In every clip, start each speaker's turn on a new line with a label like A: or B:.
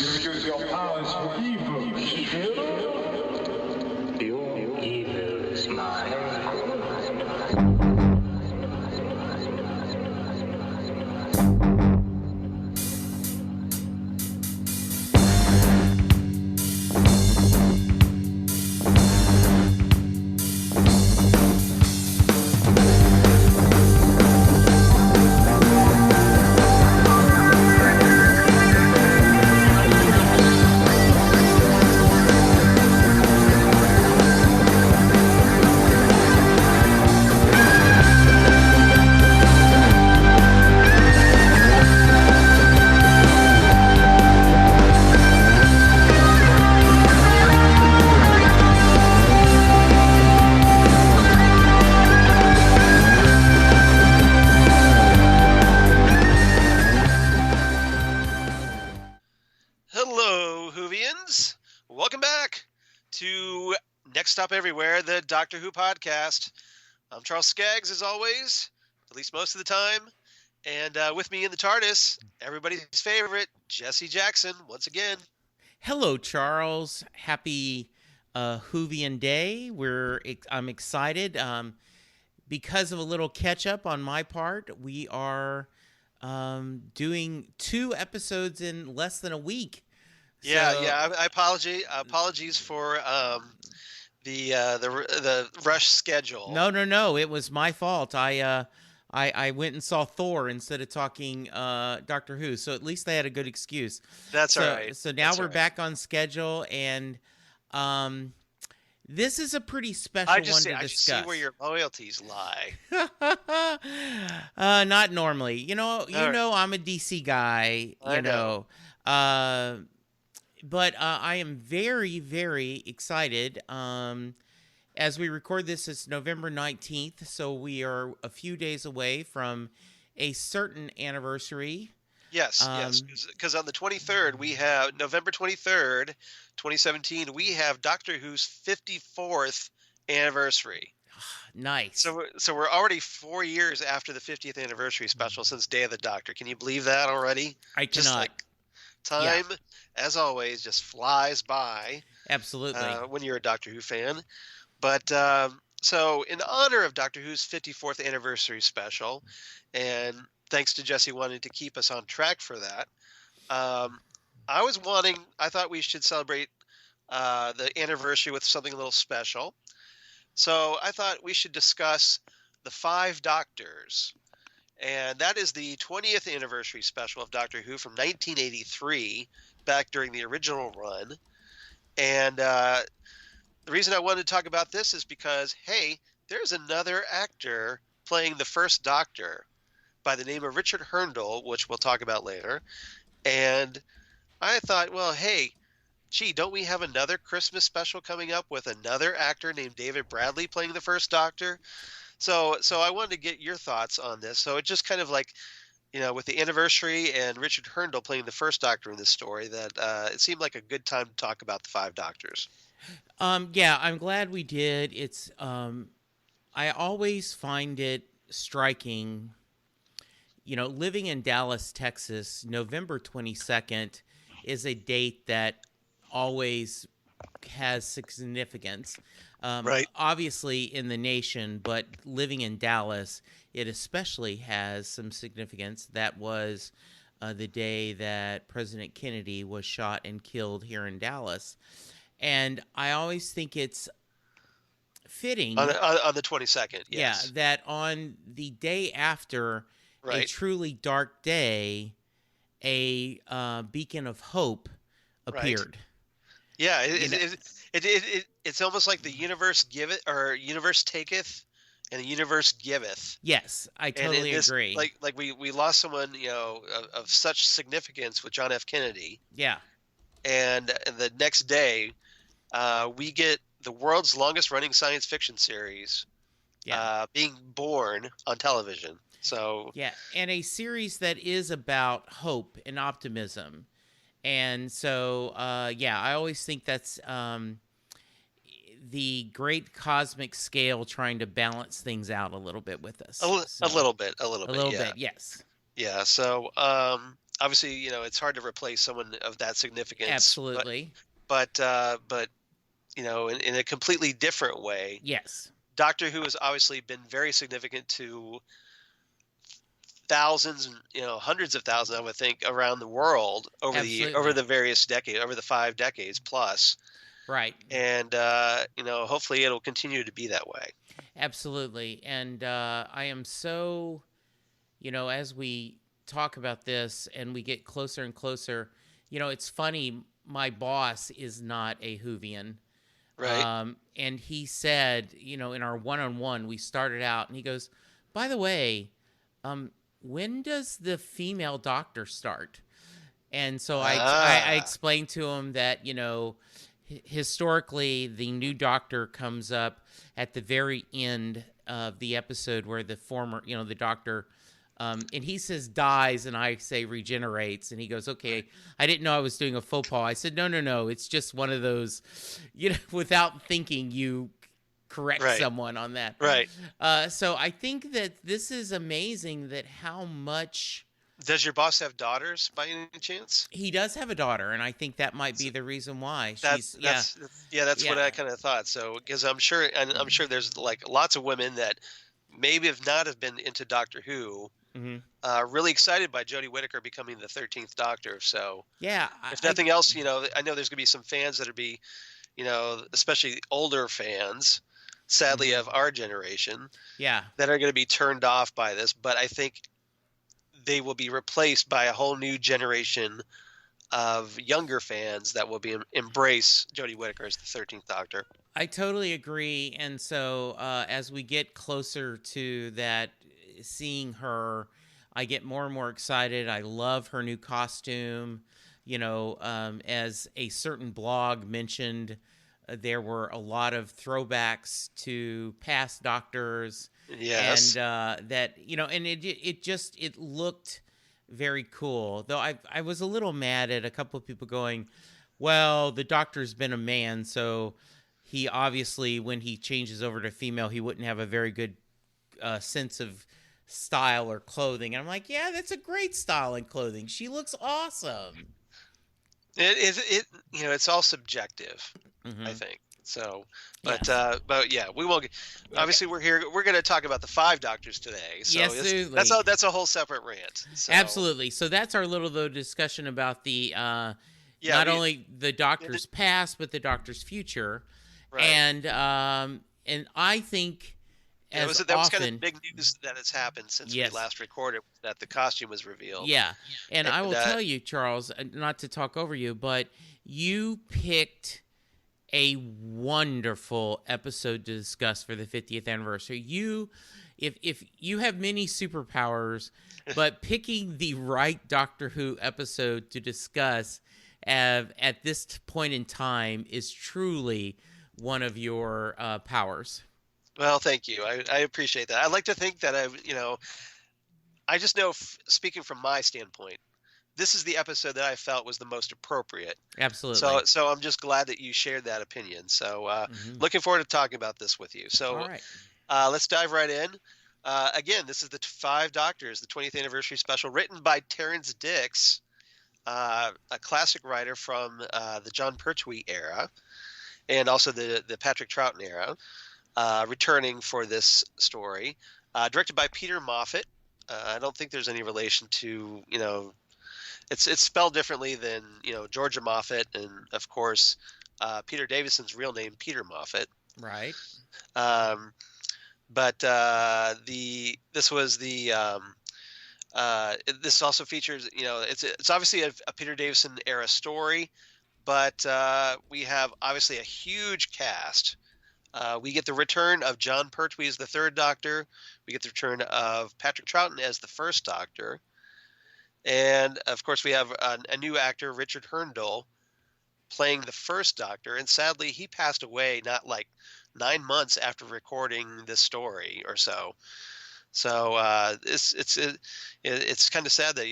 A: use your powers for evil.
B: Evil? Your evil is mine.
C: Stop Everywhere, the Doctor Who podcast. I'm Charles Skaggs, as always, at least most of the time. And with me in the TARDIS, everybody's favorite, Jesse Jackson, once again.
D: Hello, Charles. Happy Whovian Day. I'm excited. Because of a little catch-up on my part, we are doing 2 episodes in less than a week.
C: I apologies for... the rush schedule.
D: No. It was my fault. I went and saw Thor instead of talking Doctor Who, so at least they had a good excuse.
C: That's all right.
D: So now we're back on schedule, and this is a pretty special one to discuss.
C: I just see where your loyalties lie.
D: Not normally. You know, I'm a DC guy.
C: I know.
D: But I am very, very excited. As we record this, it's November 19th, so we are a few days away from a certain anniversary.
C: Yes, because on the 23rd, we have, November 23rd, 2017, we have Doctor Who's 54th anniversary.
D: Nice.
C: So we're already 4 years after the 50th anniversary special since Day of the Doctor. Can you believe that already?
D: I cannot.
C: Time, as always, just flies by.
D: Absolutely.
C: When you're a Doctor Who fan. But so in honor of Doctor Who's 54th anniversary special, and thanks to Jesse wanting to keep us on track for that, I thought we should celebrate the anniversary with something a little special. So I thought we should discuss the 5 Doctors. And that is the 20th anniversary special of Doctor Who from 1983, back during the original run. And the reason I wanted to talk about this is because, hey, there's another actor playing the first Doctor by the name of Richard Hurndall, which we'll talk about later. And I thought, well, hey, don't we have another Christmas special coming up with another actor named David Bradley playing the first Doctor? So I wanted to get your thoughts on this. So it just kind of like, with the anniversary and Richard Hurndall playing the first Doctor in this story, that it seemed like a good time to talk about the 5 Doctors.
D: Yeah, I'm glad we did. It's I always find it striking, living in Dallas, Texas, November 22nd is a date that always has significance.
C: Right.
D: Obviously in the nation, but living in Dallas, it especially has some significance. That was the day that President Kennedy was shot and killed here in Dallas. And I always think it's fitting.
C: On the 22nd, yes.
D: Yeah, that on the day after a truly dark day, a beacon of hope appeared.
C: Right. Yeah, it's almost like the universe giveth, or universe taketh, and the universe giveth.
D: Yes, I totally agree.
C: Like we lost someone, of such significance with John F. Kennedy.
D: Yeah.
C: And the next day, we get the world's longest running science fiction series being born on television. So
D: yeah, and a series that is about hope and optimism. And so, I always think that's the great cosmic scale trying to balance things out a little bit with us.
C: A little bit,
D: a little
C: yeah.
D: bit, yes.
C: Yeah. So, obviously, it's hard to replace someone of that significance.
D: Absolutely.
C: But in a completely different way.
D: Yes.
C: Doctor Who has obviously been very significant to thousands, hundreds of thousands, I would think, around the world over
D: Absolutely.
C: the various decades, over the 5 decades plus.
D: Right.
C: And hopefully it'll continue to be that way.
D: Absolutely. And I am so, as we talk about this and we get closer and closer, it's funny. My boss is not a Whovian.
C: Right.
D: And he said, in our one-on-one, we started out and he goes, by the way, when does the female doctor start? And so I explained to him that, historically the new doctor comes up at the very end of the episode where the former, the doctor, and he says dies and I say regenerates. And he goes, okay, I didn't know I was doing a faux pas. I said, no. It's just one of those, without thinking you correct someone on that.
C: Right.
D: So I think that this is amazing that how much.
C: Does your boss have daughters by any chance?
D: He does have a daughter, and I think that might be the reason why.
C: That's what I kind of thought. So, because I'm sure there's like lots of women that maybe have been into Doctor Who, really excited by Jodie Whittaker becoming the 13th Doctor. So,
D: yeah,
C: if nothing else, I know there's gonna be some fans that'll be, especially older fans, sadly of our generation, that are going to be turned off by this. But I think they will be replaced by a whole new generation of younger fans that will embrace Jodie Whittaker as the 13th Doctor.
D: I totally agree. And so as we get closer to that, seeing her, I get more and more excited. I love her new costume. As a certain blog mentioned, there were a lot of throwbacks to past doctors.
C: Yes.
D: And that, and it looked very cool. Though I was a little mad at a couple of people going, well, the doctor's been a man, so he obviously, when he changes over to female, he wouldn't have a very good sense of style or clothing. And I'm like, yeah, that's a great style and clothing. She looks awesome.
C: It's all subjective, I think. So, but yeah, we won't. Obviously, we're here. We're going to talk about the 5 Doctors today. So
D: yes,
C: that's a whole separate rant. So.
D: Absolutely. So that's our little discussion about the not only the Doctor's past but the Doctor's future, right. And I think that was kind of big news that has happened since we last recorded, that the costume was revealed. Yeah, and I will tell you, Charles, not to talk over you, but you picked a wonderful episode to discuss for the 50th anniversary. If you have many superpowers, but picking the right Doctor Who episode to discuss at this point in time is truly one of your powers. Well, thank you. I appreciate that. I'd like to think that I just know, speaking from my standpoint, this is the episode that I felt was the most appropriate. Absolutely. So I'm just glad that you shared that opinion. So looking forward to talking about this with you. So all right. Let's dive right in. Again, this is the 5 Doctors, the 20th anniversary special, written by Terrance Dicks, a classic writer from the John Pertwee era, and also the Patrick Troughton era, returning for this story. Directed by Peter Moffat. I don't think there's any relation to, it's spelled differently than, Georgia Moffat, and of course, Peter Davison's real name, Peter Moffat. Right. But this was this also features, it's obviously a Peter Davison era story, but we have obviously a huge cast. We get the return of John Pertwee as the 3rd Doctor. We get the return of Patrick Troughton as the 1st Doctor. And, of course, we have a new actor, Richard Hurndall, playing the 1st Doctor. And sadly, he passed away not like 9 months after recording this story or so. So it's kind of sad that,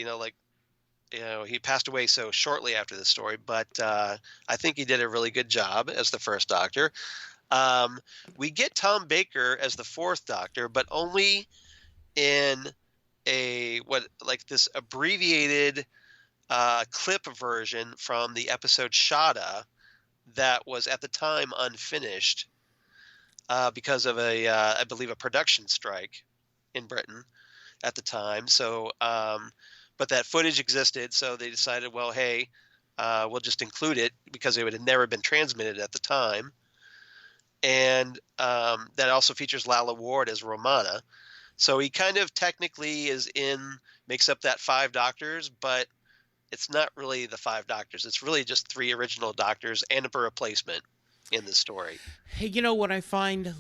D: he passed away so shortly after this story. But I think he did a really good job as the 1st Doctor. We get Tom Baker as the 4th Doctor, but only in this abbreviated
C: clip version from the episode Shada that was at the time unfinished because of I believe, a production strike in Britain at the time. So, but that footage existed, so they decided, well, hey, we'll just include it because it had never been transmitted at the time. And that also features Lalla Ward as Romana. So he kind of technically makes up that 5 doctors, but it's not really the 5 doctors. It's really just 3 original doctors and a replacement in the story.
D: Hey, what I find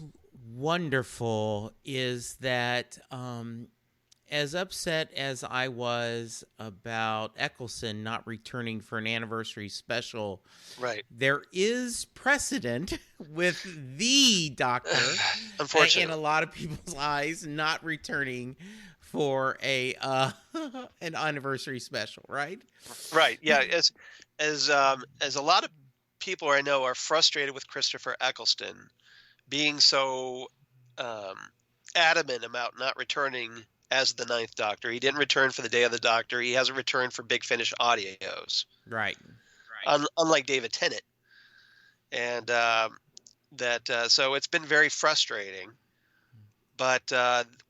D: wonderful is that as upset as I was about Eccleston not returning for an anniversary special,
C: right?
D: There is precedent with the Doctor,
C: unfortunately,
D: in a lot of people's eyes, not returning for an anniversary special, right?
C: Right. Yeah. As a lot of people I know are frustrated with Christopher Eccleston being so adamant about not returning as the 9th Doctor. He didn't return for the Day of the Doctor. He hasn't returned for Big Finish audios.
D: Right.
C: Unlike David Tennant. And so it's been very frustrating. But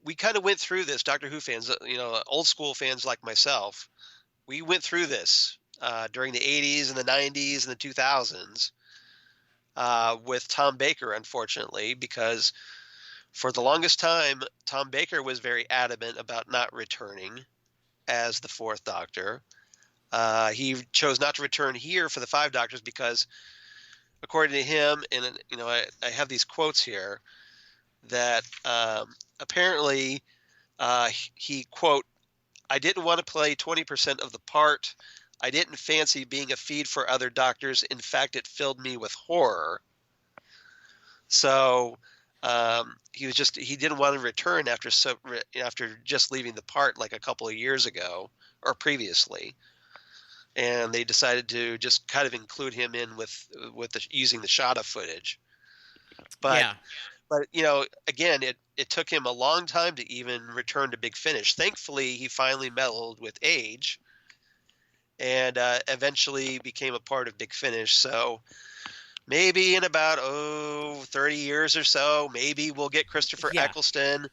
C: we kind of went through this, Doctor Who fans, old school fans like myself. We went through this during the 80s and the 90s and the 2000s with Tom Baker, unfortunately, because for the longest time, Tom Baker was very adamant about not returning as the 4th Doctor. He chose not to return here for the 5 Doctors because, according to him, and I have these quotes here, that apparently he, quote, "I didn't want to play 20% of the part. I didn't fancy being a feed for other doctors. In fact, it filled me with horror." So he didn't want to return after just leaving the part like a couple of years ago or previously, and they decided to just kind of include him in with using the Shada footage. But
D: yeah.
C: But again, it took him a long time to even return to Big Finish. Thankfully, he finally meddled with age, and eventually became a part of Big Finish. So maybe in about 30 years or so, maybe we'll get Christopher Eccleston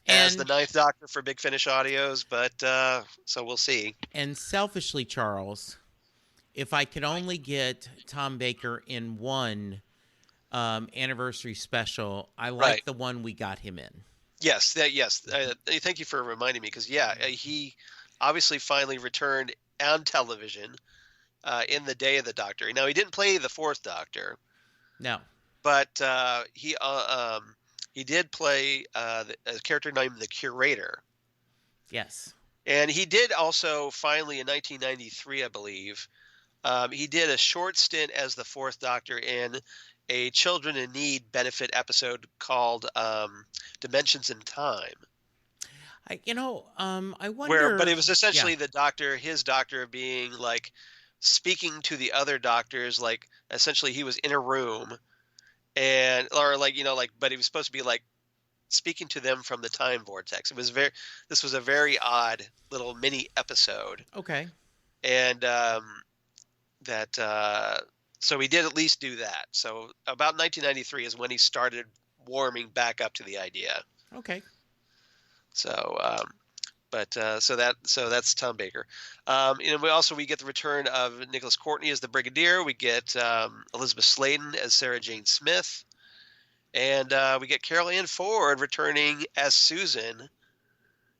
C: as the 9th Doctor for Big Finish audios. But so we'll see. And
D: selfishly, Charles, if I could only get Tom Baker in one anniversary special, I like the one we got him in.
C: Yes, thank you for reminding me, because he obviously finally returned on television in the Day of the Doctor. Now, he didn't play the 4th Doctor.
D: No,
C: but he did play a character named the Curator.
D: Yes,
C: and he did also finally in 1993, I believe, he did a short stint as the 4th Doctor in a Children in Need benefit episode called Dimensions in Time.
D: I wonder.
C: But it was essentially his doctor being like speaking to the other doctors, like essentially he was in a room but he was supposed to be like speaking to them from the time vortex. This was a very odd little mini episode.
D: Okay.
C: And so he did at least do that. So about 1993 is when he started warming back up to the idea.
D: Okay.
C: So, so that's Tom Baker. We get the return of Nicholas Courtney as the Brigadier. We get Elisabeth Sladen as Sarah Jane Smith, and we get Carole Ann Ford returning as Susan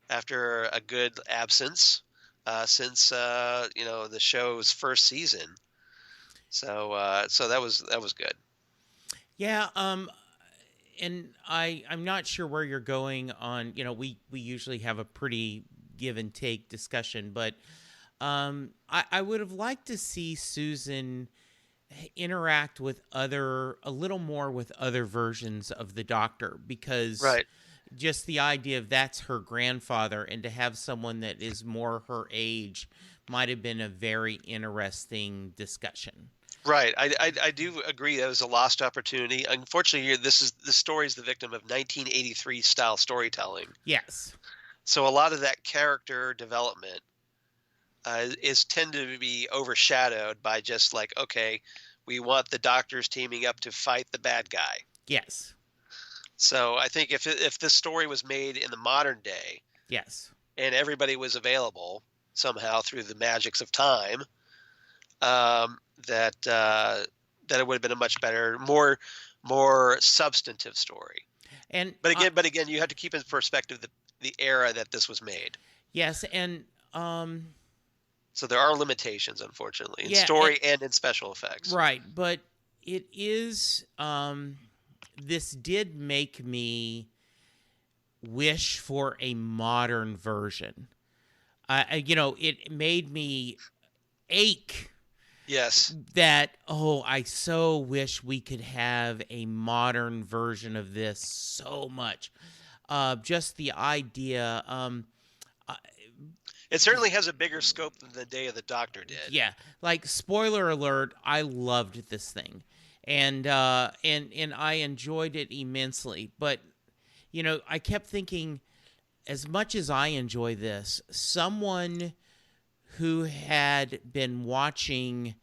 C: after a good absence since the show's first season. So that was good. Yeah.
D: And I'm not sure where you're going on. We usually have a pretty give and take discussion, but I would have liked to see Susan interact with a little more with other versions of the Doctor, because just the idea of that's her grandfather, and to have someone that is more her age might have been a very interesting discussion.
C: Right. I do agree that was a lost opportunity. Unfortunately, this story is the victim of 1983 style storytelling.
D: Yes.
C: So a lot of that character development is tended to be overshadowed by just like, okay, we want the doctors teaming up to fight the bad guy.
D: Yes.
C: So I think if this story was made in the modern day,
D: Yes.
C: and everybody was available somehow through the magics of time, that it would have been a much better, more substantive story. But again, you have to keep in perspective the era that this was made.
D: Yes, and
C: so there are limitations, unfortunately, in story and in special effects.
D: Right, but it is. This did make me wish for a modern version. It made me ache.
C: Yes.
D: That, I so wish we could have a modern version of this so much. Just the idea.
C: It certainly has a bigger scope than the Day of the Doctor did.
D: Yeah. Like, spoiler alert, I loved this thing. And I enjoyed it immensely. But, I kept thinking, as much as I enjoy this, someone who had been watching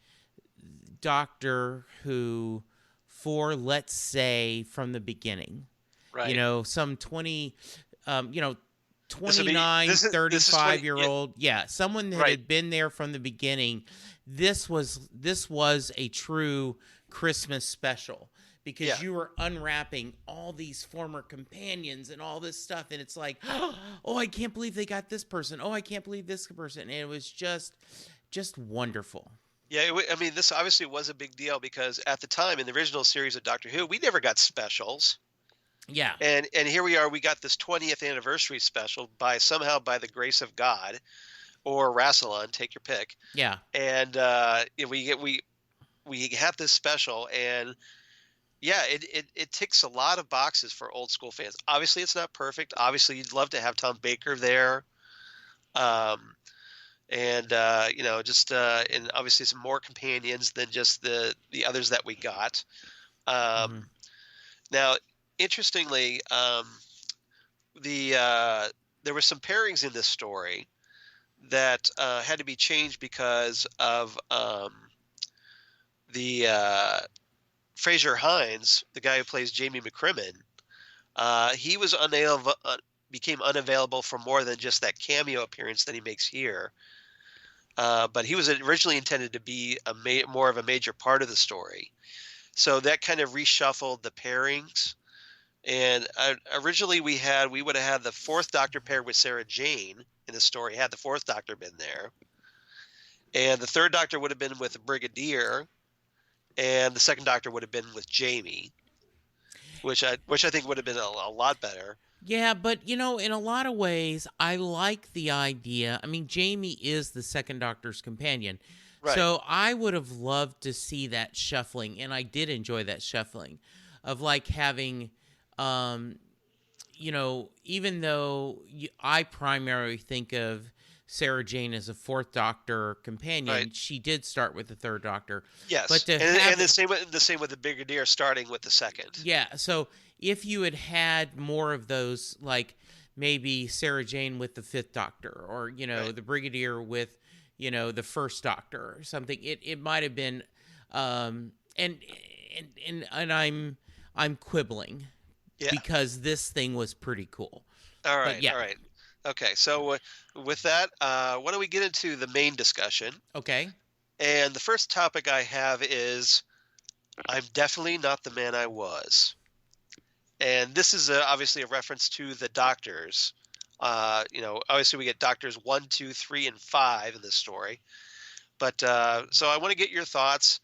D: Doctor Who for, let's say, from the beginning. Right. Some 29, 35-year-old. Yeah, someone that had been there from the beginning. This was a true Christmas special. Because you were unwrapping all these former companions and all this stuff. And it's like, oh, I can't believe they got this person. Oh, I can't believe this person. And it was just wonderful.
C: Yeah, this obviously was a big deal because at the time in the original series of Doctor Who, we never got specials.
D: Yeah.
C: And here we are, we got this 20th anniversary special by the grace of God or Rassilon, take your pick.
D: Yeah.
C: And we have this special, and yeah, it ticks a lot of boxes for old school fans. Obviously, it's not perfect. Obviously, you'd love to have Tom Baker there, and obviously some more companions than just the others that we got. Now, interestingly, there were some pairings in this story that had to be changed because of Fraser Hines, the guy who plays Jamie McCrimmon, he was became unavailable for more than just that cameo appearance that he makes here. But he was originally intended to be more of a major part of the story. So that kind of reshuffled the pairings. And originally we would have had the fourth Doctor paired with Sarah Jane in the story, had the fourth Doctor been there. And the third Doctor would have been with the Brigadier. And the second Doctor would have been with Jamie, which I think would have been a lot better.
D: Yeah, but, in a lot of ways, I like the idea. I mean, Jamie is the second Doctor's companion. Right. So I would have loved to see that shuffling, and I did enjoy that shuffling of, like, having, even though I primarily think of Sarah Jane as a fourth Doctor companion, right, she did start with the third Doctor.
C: Yes, but and the same with the Brigadier starting with the second.
D: Yeah, so if you had more of those, like maybe Sarah Jane with the fifth Doctor, or right, the Brigadier with the first Doctor or something, it might have been. And I'm quibbling, because this thing was pretty cool.
C: All right, all right. Okay, so with that, why don't we get into the main discussion?
D: Okay.
C: And the first topic I have is, I'm definitely not the man I was. And this is obviously a reference to the Doctors. Obviously we get Doctors 1, 2, 3, and 5 in this story. But so I want to get your thoughts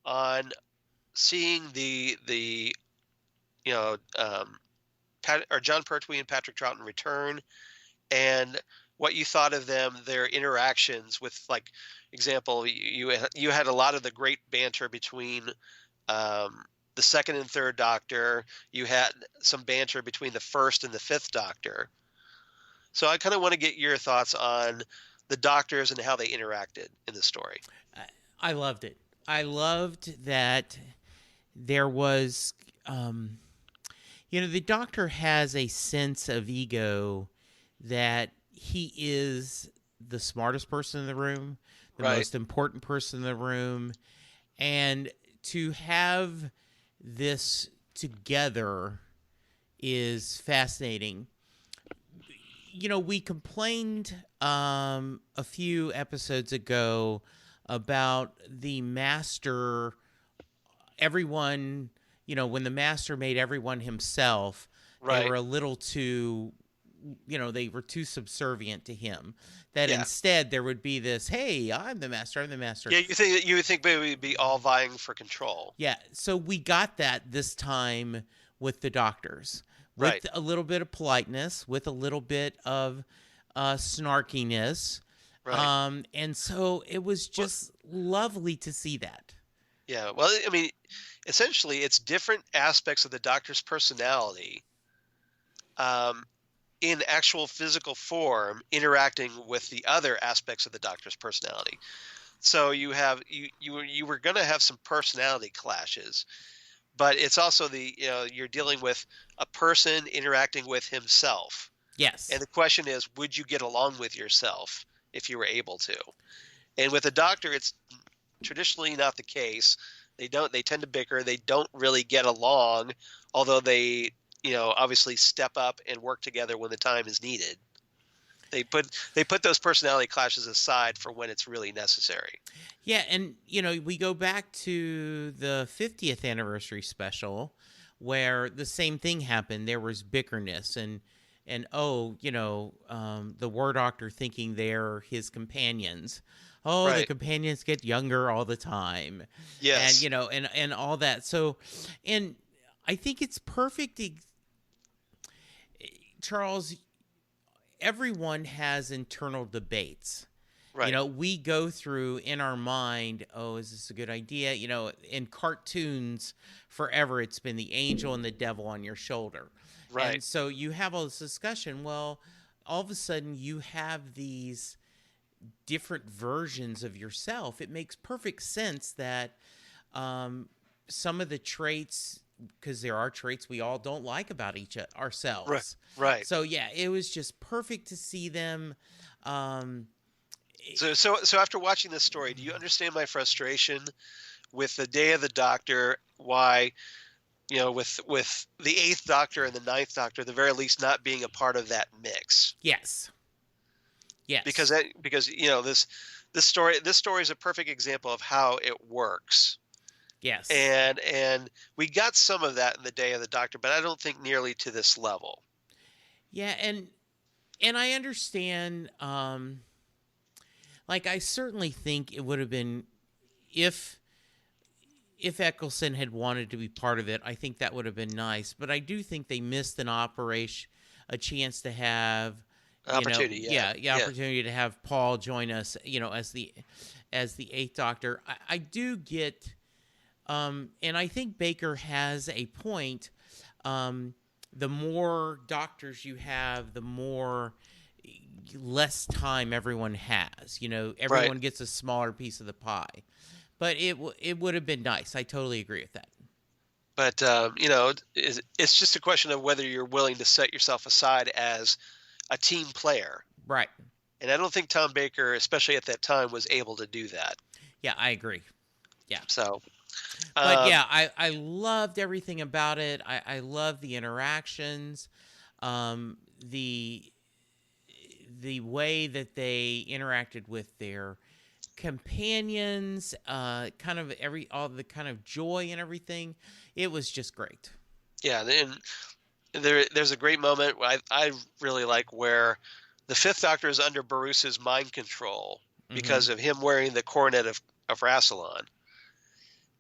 C: on seeing John Pertwee and Patrick Troughton return, and what you thought of them, their interactions with, like, example, you had a lot of the great banter between the second and third Doctor. You had some banter between the first and the fifth Doctor. So I kind of want to get your thoughts on the Doctors and how they interacted in the story.
D: I loved it. I loved that there was, the Doctor has a sense of ego that he is the smartest person in the room, the
C: Right.
D: most important person in the room, and to have this together is fascinating. We complained a few episodes ago about the master, everyone, when the master made everyone himself, they
C: Right.
D: were a little too, they were too subservient to him. That
C: Yeah.
D: instead there would be this, hey, I'm the master, I'm the master.
C: Yeah, you would think they would be all vying for control.
D: Yeah, so we got that this time with the doctors, with
C: Right.
D: a little bit of politeness, with a little bit of snarkiness.
C: Right.
D: And so it was just lovely to see that.
C: Yeah. Well, I mean, essentially, it's different aspects of the Doctor's personality, um, in actual physical form interacting with the other aspects of the Doctor's personality. So you were going to have some personality clashes, but it's also you're dealing with a person interacting with himself.
D: Yes.
C: And the question is, would you get along with yourself if you were able to? And with a doctor, it's traditionally not the case. They tend to bicker. They don't really get along, although they, obviously step up and work together when the time is needed. They put those personality clashes aside for when it's really necessary.
D: Yeah, and we go back to the 50th anniversary special where the same thing happened. There was bickerness and the War Doctor thinking they're his companions. Oh, the
C: Right.
D: companions get younger all the time.
C: Yes.
D: And all that. So, and I think it's perfect. Charles, everyone has internal debates.
C: Right.
D: We go through in our mind, oh, is this a good idea? In cartoons, forever, it's been the angel and the devil on your shoulder.
C: Right.
D: And so you have all this discussion. Well, all of a sudden you have these different versions of yourself. It makes perfect sense that some of the traits, because there are traits we all don't like about ourselves.
C: Right.
D: So yeah, it was just perfect to see them.
C: So after watching this story, do you understand my frustration with the Day of the Doctor? Why, with the 8th Doctor and the 9th Doctor, at the very least, not being a part of that mix?
D: Yes. Yes.
C: Because this story is a perfect example of how it works.
D: Yes.
C: And we got some of that in the Day of the Doctor, but I don't think nearly to this level.
D: Yeah, and I understand. I certainly think it would have been if Eccleston had wanted to be part of it. I think that would have been nice, but I do think they missed a chance to have
C: Opportunity.
D: Opportunity to have Paul join us. As the 8th Doctor. I do get, and I think Baker has a point. The more doctors you have, the more less time everyone has. Everyone gets a smaller piece of the pie. But it would have been nice. I totally agree with that.
C: But it's just a question of whether you're willing to set yourself aside as a team player.
D: Right.
C: And I don't think Tom Baker, especially at that time, was able to do that.
D: Yeah, I agree. Yeah.
C: So,
D: but yeah, I loved everything about it. I love the interactions, the way that they interacted with their companions, kind of all the kind of joy and everything. It was just great.
C: Yeah, and there's a great moment I really like where the 5th Doctor is under Barussa's mind control because of him wearing the coronet of Rassilon.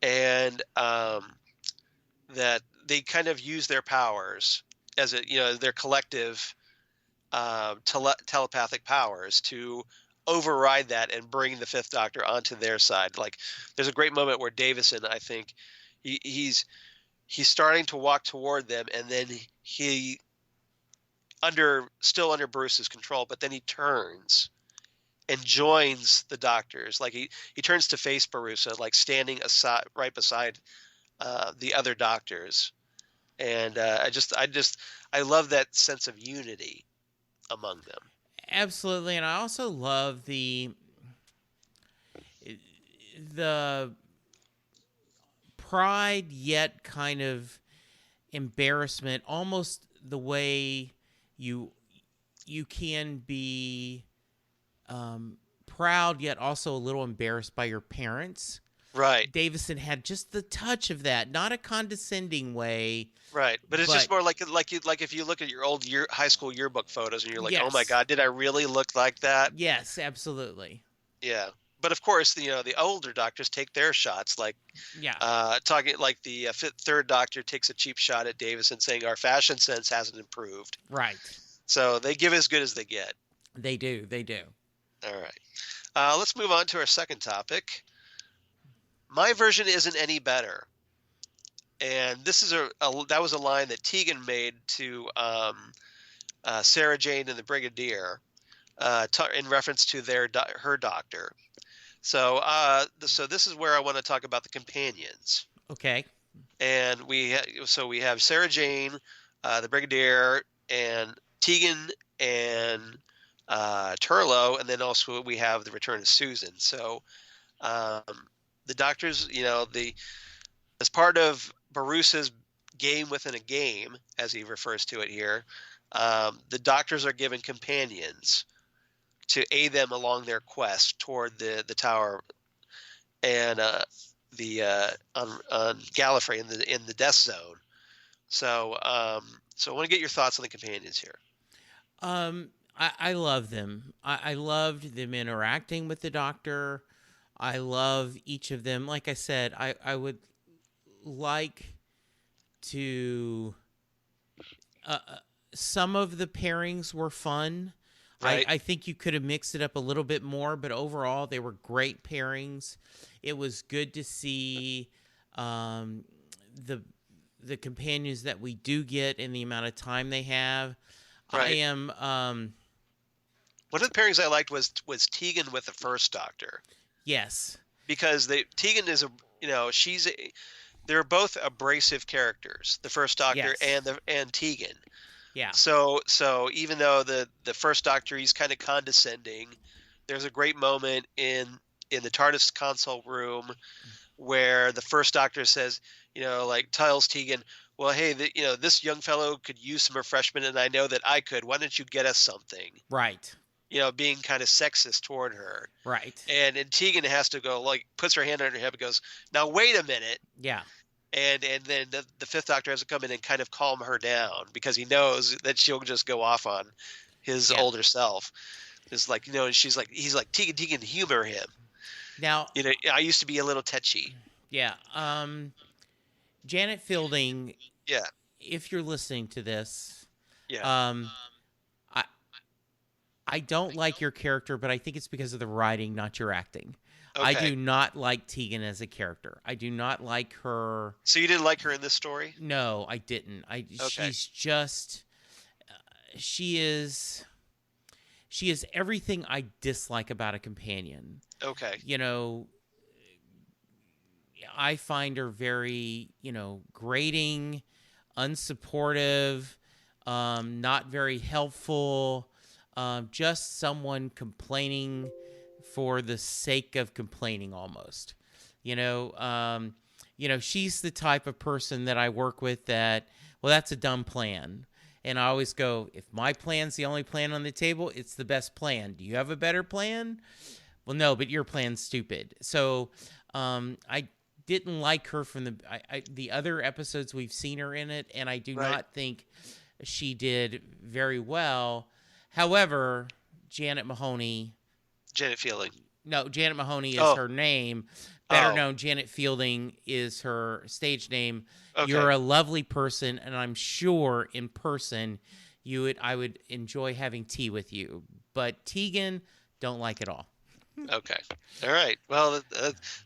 C: And that they kind of use their powers as their collective telepathic powers to override that and bring the 5th Doctor onto their side. Like, there's a great moment where Davison, I think, he's starting to walk toward them, and then he still under Bruce's control, but then he turns and joins the doctors. Like he turns to face Barussa, like standing right beside the other doctors. And I love that sense of unity among them.
D: Absolutely, and I also love the pride yet kind of embarrassment, almost the way you can be proud yet also a little embarrassed by your parents.
C: Right.
D: Davison had just the touch of that, not a condescending way.
C: Right, but it's just more like if you look at your old high school yearbook photos and you're like, oh my
D: Yes.
C: God, did I really look like that?
D: Yes, absolutely.
C: Yeah, but of course, the older doctors take their shots, like
D: Yeah.
C: talking like the third doctor takes a cheap shot at Davison, saying our fashion sense hasn't improved.
D: Right.
C: So they give as good as they get.
D: They do. They do.
C: All right, let's move on to our second topic. My version isn't any better. And this is that was a line that Tegan made to Sarah Jane and the Brigadier in reference to her doctor. So so this is where I want to talk about the companions.
D: Okay.
C: And we have Sarah Jane, the Brigadier, and Tegan and Turlough, and then also we have the return of Susan. So the doctors, as part of Barusa's game within a game, as he refers to it here, the doctors are given companions to aid them along their quest toward the tower and on Gallifrey in the Death Zone. So so I want to get your thoughts on the companions here.
D: I love them. I loved them interacting with the Doctor. I love each of them. Like I said, I would like to some of the pairings were fun.
C: Right.
D: I think you could have mixed it up a little bit more, but overall they were great pairings. It was good to see the companions that we do get in the amount of time they have.
C: Right.
D: I am
C: one of the pairings I liked was Tegan with the first Doctor.
D: Yes.
C: Because Tegan is they're both abrasive characters, the first Doctor and Tegan.
D: Yeah.
C: So even though the first Doctor, he's kind of condescending, there's a great moment in the TARDIS console room where the first Doctor says, tells Tegan, well, hey, this young fellow could use some refreshment, and I know that I could. Why don't you get us something?
D: Right.
C: Being kind of sexist toward her.
D: Right.
C: And Tegan has to go, puts her hand on her hip and goes, now wait a minute.
D: Yeah.
C: And then the fifth Doctor has to come in and kind of calm her down because he knows that she'll just go off on his older self. It's like, and he's like, Tegan, humor him.
D: Now,
C: I used to be a little tetchy.
D: Yeah. Janet Fielding.
C: Yeah.
D: If you're listening to this.
C: Yeah.
D: I don't like your character, but I think it's because of the writing, not your acting.
C: Okay.
D: I do not like Tegan as a character. I do not like her.
C: So you didn't like her in this story?
D: No, I didn't. She's just she is everything I dislike about a companion.
C: Okay.
D: I find her very, grating, unsupportive, not very helpful, just someone complaining for the sake of complaining almost. She's the type of person that I work with that, well, that's a dumb plan. And I always go, if my plan's the only plan on the table, it's the best plan. Do you have a better plan? Well, no, but your plan's stupid. So I didn't like her from the other episodes we've seen her in it, and I do not think she did very well. However, Janet Fielding. No, Janet Mahoney is her name. Better known, Janet Fielding is her stage name. Okay. You're a lovely person, and I'm sure in person I would enjoy having tea with you. But Tegan, don't like at all.
C: Okay. All right. Well,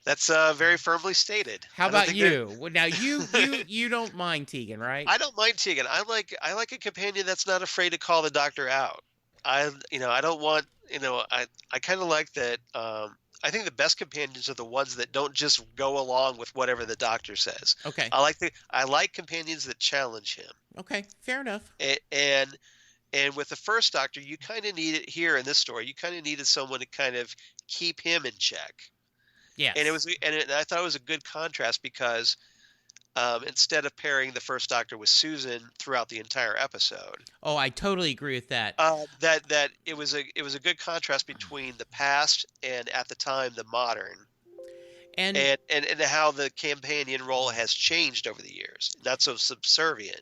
C: that's very firmly stated.
D: How about you? Well, now you don't mind Tegan, right?
C: I don't mind Tegan. I like a companion that's not afraid to call the Doctor out. I don't want, I kind of like that. I think the best companions are the ones that don't just go along with whatever the Doctor says.
D: Okay.
C: I like companions that challenge him.
D: Okay, fair enough.
C: And And with the first Doctor, you kind of needed here in this story, you kind of needed someone to kind of keep him in check.
D: Yes.
C: And I thought it was a good contrast because instead of pairing the first Doctor with Susan throughout the entire episode.
D: Oh, I totally agree with that.
C: That it was a good contrast between the past and at the time the modern. And how the companion role has changed over the years. Not so subservient.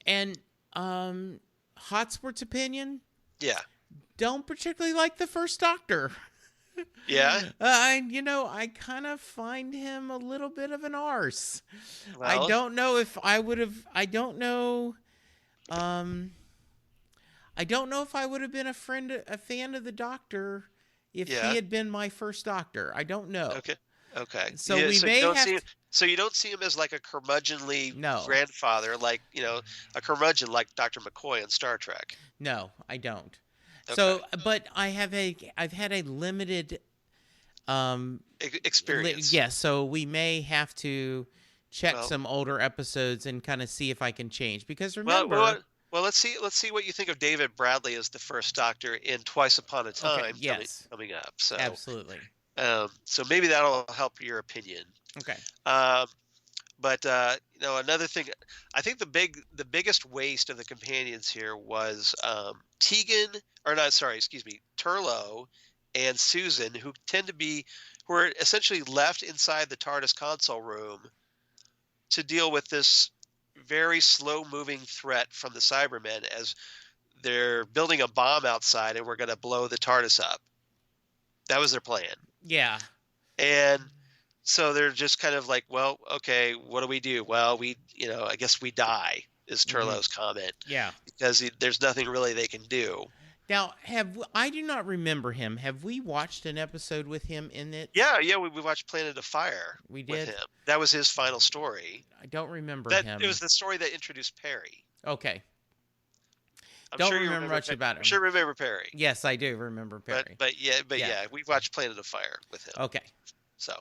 D: And Hotsport's opinion?
C: Yeah.
D: Don't particularly like the first Doctor.
C: Yeah.
D: I kind of find him a little bit of an arse. Well, I don't know if I would have. I don't know if I would have been a fan of the Doctor if he had been my first Doctor. I don't know.
C: Okay.
D: So so you don't see him as like a curmudgeonly grandfather, like a curmudgeon like Dr. McCoy on Star Trek. No, I don't. Okay. So, but I've had a limited
C: experience.
D: Yes, so we may have to check some older episodes and kind of see if I can change, because remember.
C: Well, let's see what you think of David Bradley as the first Doctor in Twice Upon a Time coming up. So
D: absolutely.
C: So maybe that'll help your opinion.
D: Okay.
C: But another thing, I think the biggest waste of the companions here was Turlough and Susan, who were essentially left inside the TARDIS console room to deal with this very slow-moving threat from the Cybermen as they're building a bomb outside and we're going to blow the TARDIS up. That was their plan.
D: Yeah.
C: And so they're just kind of like, well, okay, what do we do? Well, I guess we die, is Turlough's comment.
D: Yeah.
C: Because there's nothing really they can do.
D: Now, I do not remember him. Have we watched an episode with him in it?
C: Yeah, we watched Planet of Fire.
D: We did?
C: With him. That was his final story.
D: I don't remember him.
C: It was the story that introduced Perry.
D: Okay.
C: Don't
D: remember much about him.
C: I'm sure you remember Perry.
D: Yes, I do remember Perry.
C: But we watched Planet of Fire with him.
D: Okay.
C: So,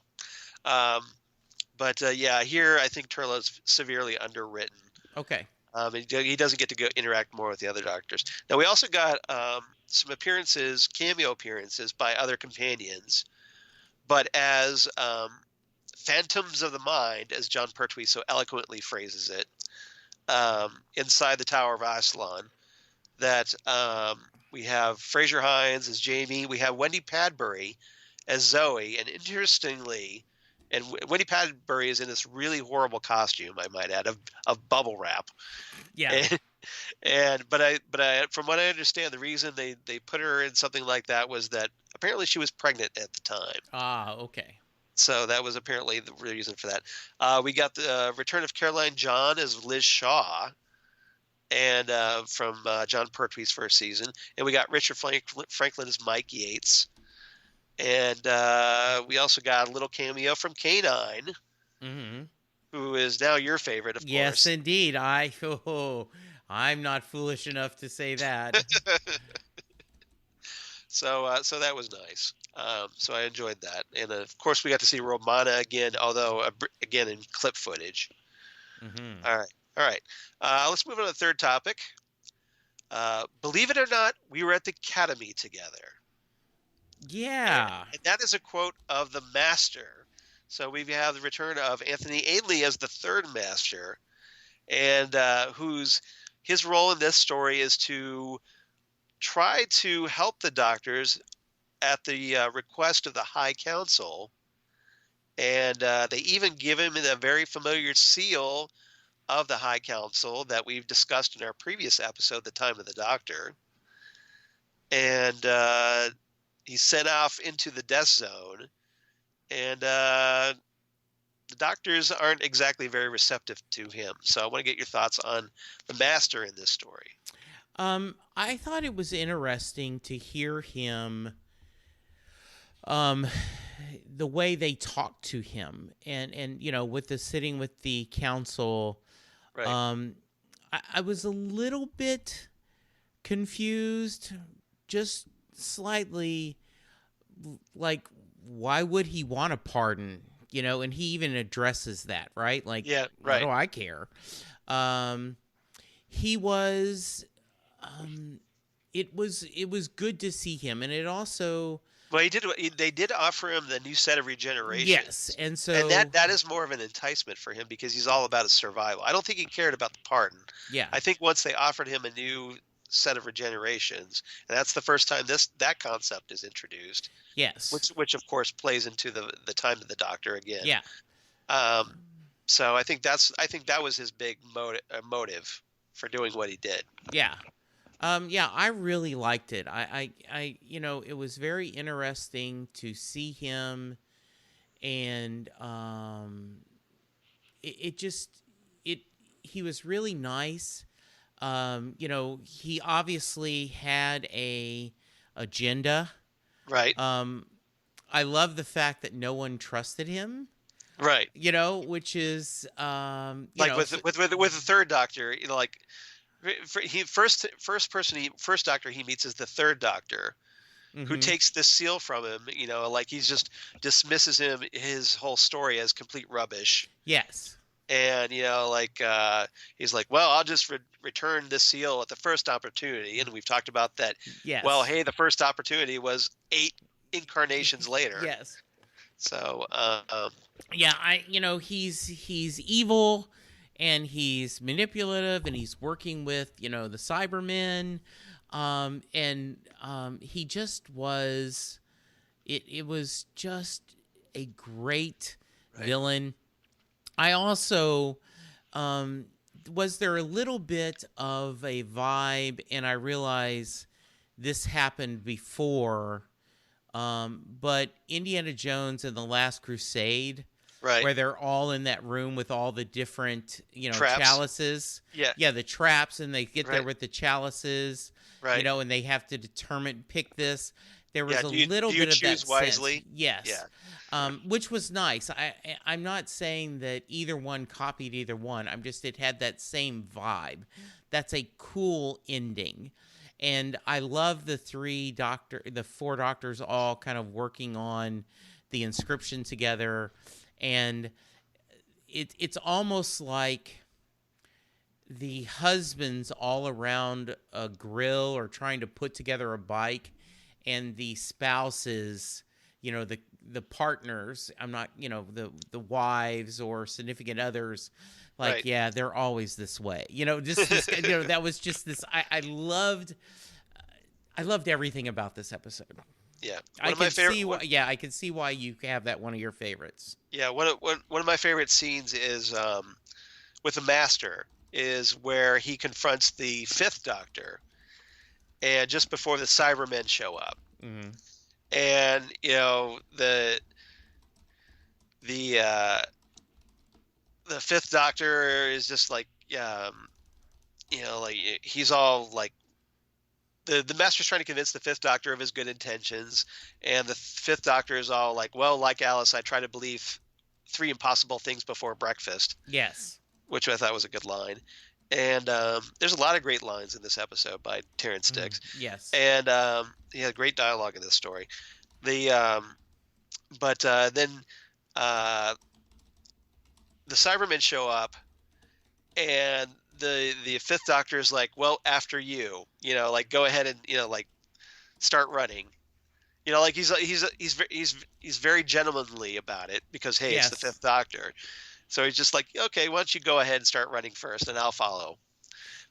C: here I think Turlough's severely underwritten.
D: Okay.
C: He doesn't get to go interact more with the other Doctors. Now, we also got some cameo appearances by other companions, but as phantoms of the mind, as John Pertwee so eloquently phrases it, inside the Tower of Aslan, that we have Fraser Hines as Jamie, we have Wendy Padbury as Zoe, and interestingly, and Wendy Padbury is in this really horrible costume, I might add, of bubble wrap.
D: Yeah.
C: But from what I understand, the reason they put her in something like that was that apparently she was pregnant at the time.
D: Ah, okay.
C: So that was apparently the reason for that. We got the return of Caroline John as Liz Shaw, and from John Pertwee's first season, and we got Richard Franklin as Mike Yates. And we also got a little cameo from K9, who is now your favorite, of course.
D: Yes, indeed. I'm not foolish enough to say that.
C: So that was nice. So I enjoyed that. And, of course, we got to see Romana again, although, again, in clip footage.
D: Mm-hmm.
C: All right. Let's move on to the third topic. Believe it or not, we were at the Academy together.
D: Yeah.
C: And that is a quote of the Master. So we have the return of Anthony Ainley as the third Master, and his role in this story is to try to help the Doctors at the request of the High Council. And they even give him a very familiar seal of the High Council that we've discussed in our previous episode, The Time of the Doctor. And he's sent off into the death zone, and the Doctors aren't exactly very receptive to him. So I want to get your thoughts on the Master in this story.
D: I thought it was interesting to hear him, the way they talked to him, and with the sitting with the council. Right. I was a little bit confused, just slightly, like, why would he want a pardon? And he even addresses that, right? Like,
C: yeah, right.
D: Why do I care? He was it was good to see him, and it also.
C: Well, they did offer him the new set of regeneration.
D: Yes, and so
C: that is more of an enticement for him because he's all about his survival. I don't think he cared about the pardon.
D: Yeah,
C: I think once they offered him a new set of regenerations, and that's the first time that concept is introduced.
D: Yes,
C: which of course plays into the time of the Doctor again.
D: Yeah.
C: So I think that was his big motive for doing what he did.
D: Yeah. Yeah, I really liked it. I it was very interesting to see him, and he was really nice. He obviously had a agenda.
C: Right.
D: I love the fact that no one trusted him.
C: Right.
D: Which is
C: with the third Doctor, like. First Doctor he meets is the third Doctor, who takes the seal from him. Like he's just dismisses his whole story as complete rubbish.
D: Yes.
C: And he's like, well, I'll just return this seal at the first opportunity. And we've talked about that.
D: Yes.
C: Well, hey, the first opportunity was 8 incarnations later.
D: Yes.
C: So
D: he's evil. And he's manipulative, and he's working with, the Cybermen, he just was. It was just a great villain. I also was there a little bit of a vibe, and I realize this happened before, but Indiana Jones and the Last Crusade.
C: Right.
D: Where they're all in that room with all the different,
C: traps.
D: Chalices.
C: Yeah.
D: Yeah, the traps, and they get there with the chalices.
C: Right.
D: And they have to pick this. There was a little
C: bit
D: of that
C: choose wisely?
D: sense. Yes. Yeah. Which was nice. I'm not saying that either one copied either one. It had that same vibe. That's a cool ending. And I love the 4 doctors all kind of working on the inscription together. And it's almost like the husbands all around a grill or trying to put together a bike, and the spouses, the partners, I'm not, the wives or significant others, like, yeah, they're always this way. That was just this. I loved everything about this episode.
C: Yeah,
D: I can see why you have that one of your favorites.
C: Yeah, one of my favorite scenes is with the Master, is where he confronts the 5th Doctor, and just before the Cybermen show up, and the 5th Doctor is just like he's all like. The Master's trying to convince the 5th Doctor of his good intentions, and the 5th Doctor is all like, well, like Alice, I try to believe 3 impossible things before breakfast.
D: Yes.
C: Which I thought was a good line. And there's a lot of great lines in this episode by Terrence Dicks.
D: Yes.
C: And great dialogue in this story. Then the Cybermen show up, and the 5th Doctor is like, well, after you, go ahead and start running, he's very gentlemanly about it because hey, it's the 5th Doctor, so he's just like, okay, why don't you go ahead and start running first, and I'll follow.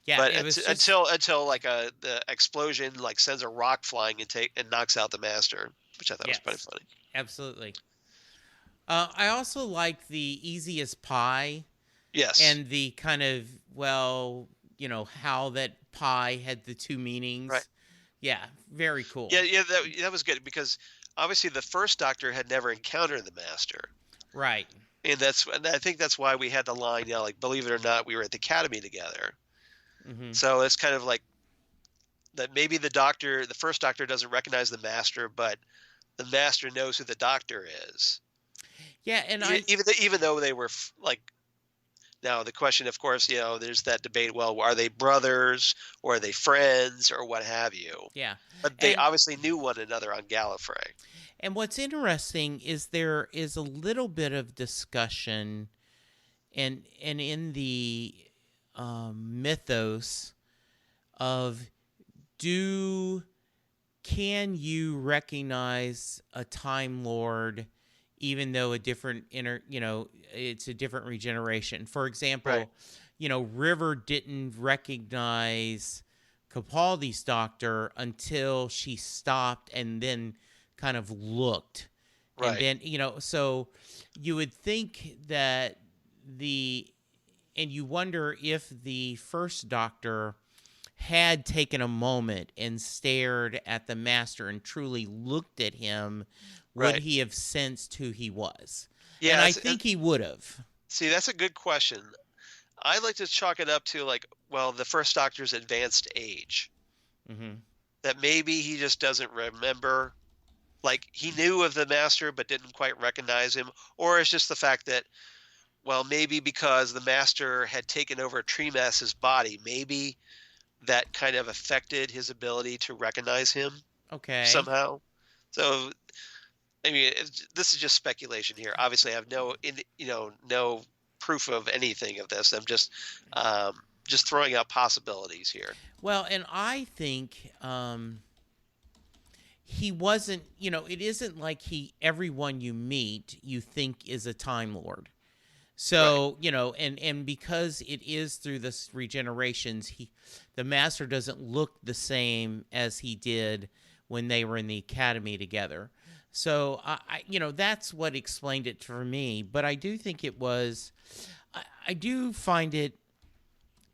C: Yeah, but until the explosion sends a rock flying and knocks out the Master, which I thought was pretty funny.
D: Absolutely. I also like the easy as pie.
C: Yes.
D: And the kind of, how that pie had the 2 meanings.
C: Right.
D: Yeah, very cool.
C: Yeah, that was good because obviously the 1st Doctor had never encountered the Master.
D: Right.
C: And I think that's why we had the line, believe it or not, we were at the Academy together. Mm-hmm. So it's kind of like that maybe the 1st Doctor doesn't recognize the Master, but the Master knows who the Doctor is.
D: Yeah, and
C: even though they were now the question, of course, there's that debate. Well, are they brothers or are they friends or what have you?
D: Yeah,
C: but they obviously knew one another on Gallifrey.
D: And what's interesting is there is a little bit of discussion, and in the mythos of can you recognize a Time Lord even though it's a different regeneration? For example, River didn't recognize Capaldi's doctor until she stopped and then kind of looked.
C: Right.
D: And then, so you would think that and you wonder if the first doctor had taken a moment and stared at the master and truly looked at him, would he have sensed who he was?
C: Yeah,
D: and I think he would have.
C: See, that's a good question. I like to chalk it up to the first doctor's advanced age.
D: Mm-hmm.
C: That maybe he just doesn't remember. He knew of the master but didn't quite recognize him. Or it's just the fact that, maybe because the master had taken over Tremas's body, maybe that kind of affected his ability to recognize him somehow. So, I mean, this is just speculation here. Obviously, I have no proof of anything of this. I'm just throwing out possibilities here.
D: Well, and I think he wasn't, it isn't like everyone you meet you think is a Time Lord. So, and because it is through this regenerations, the master doesn't look the same as he did when they were in the academy together. So, that's what explained it for me. But I do think I do find it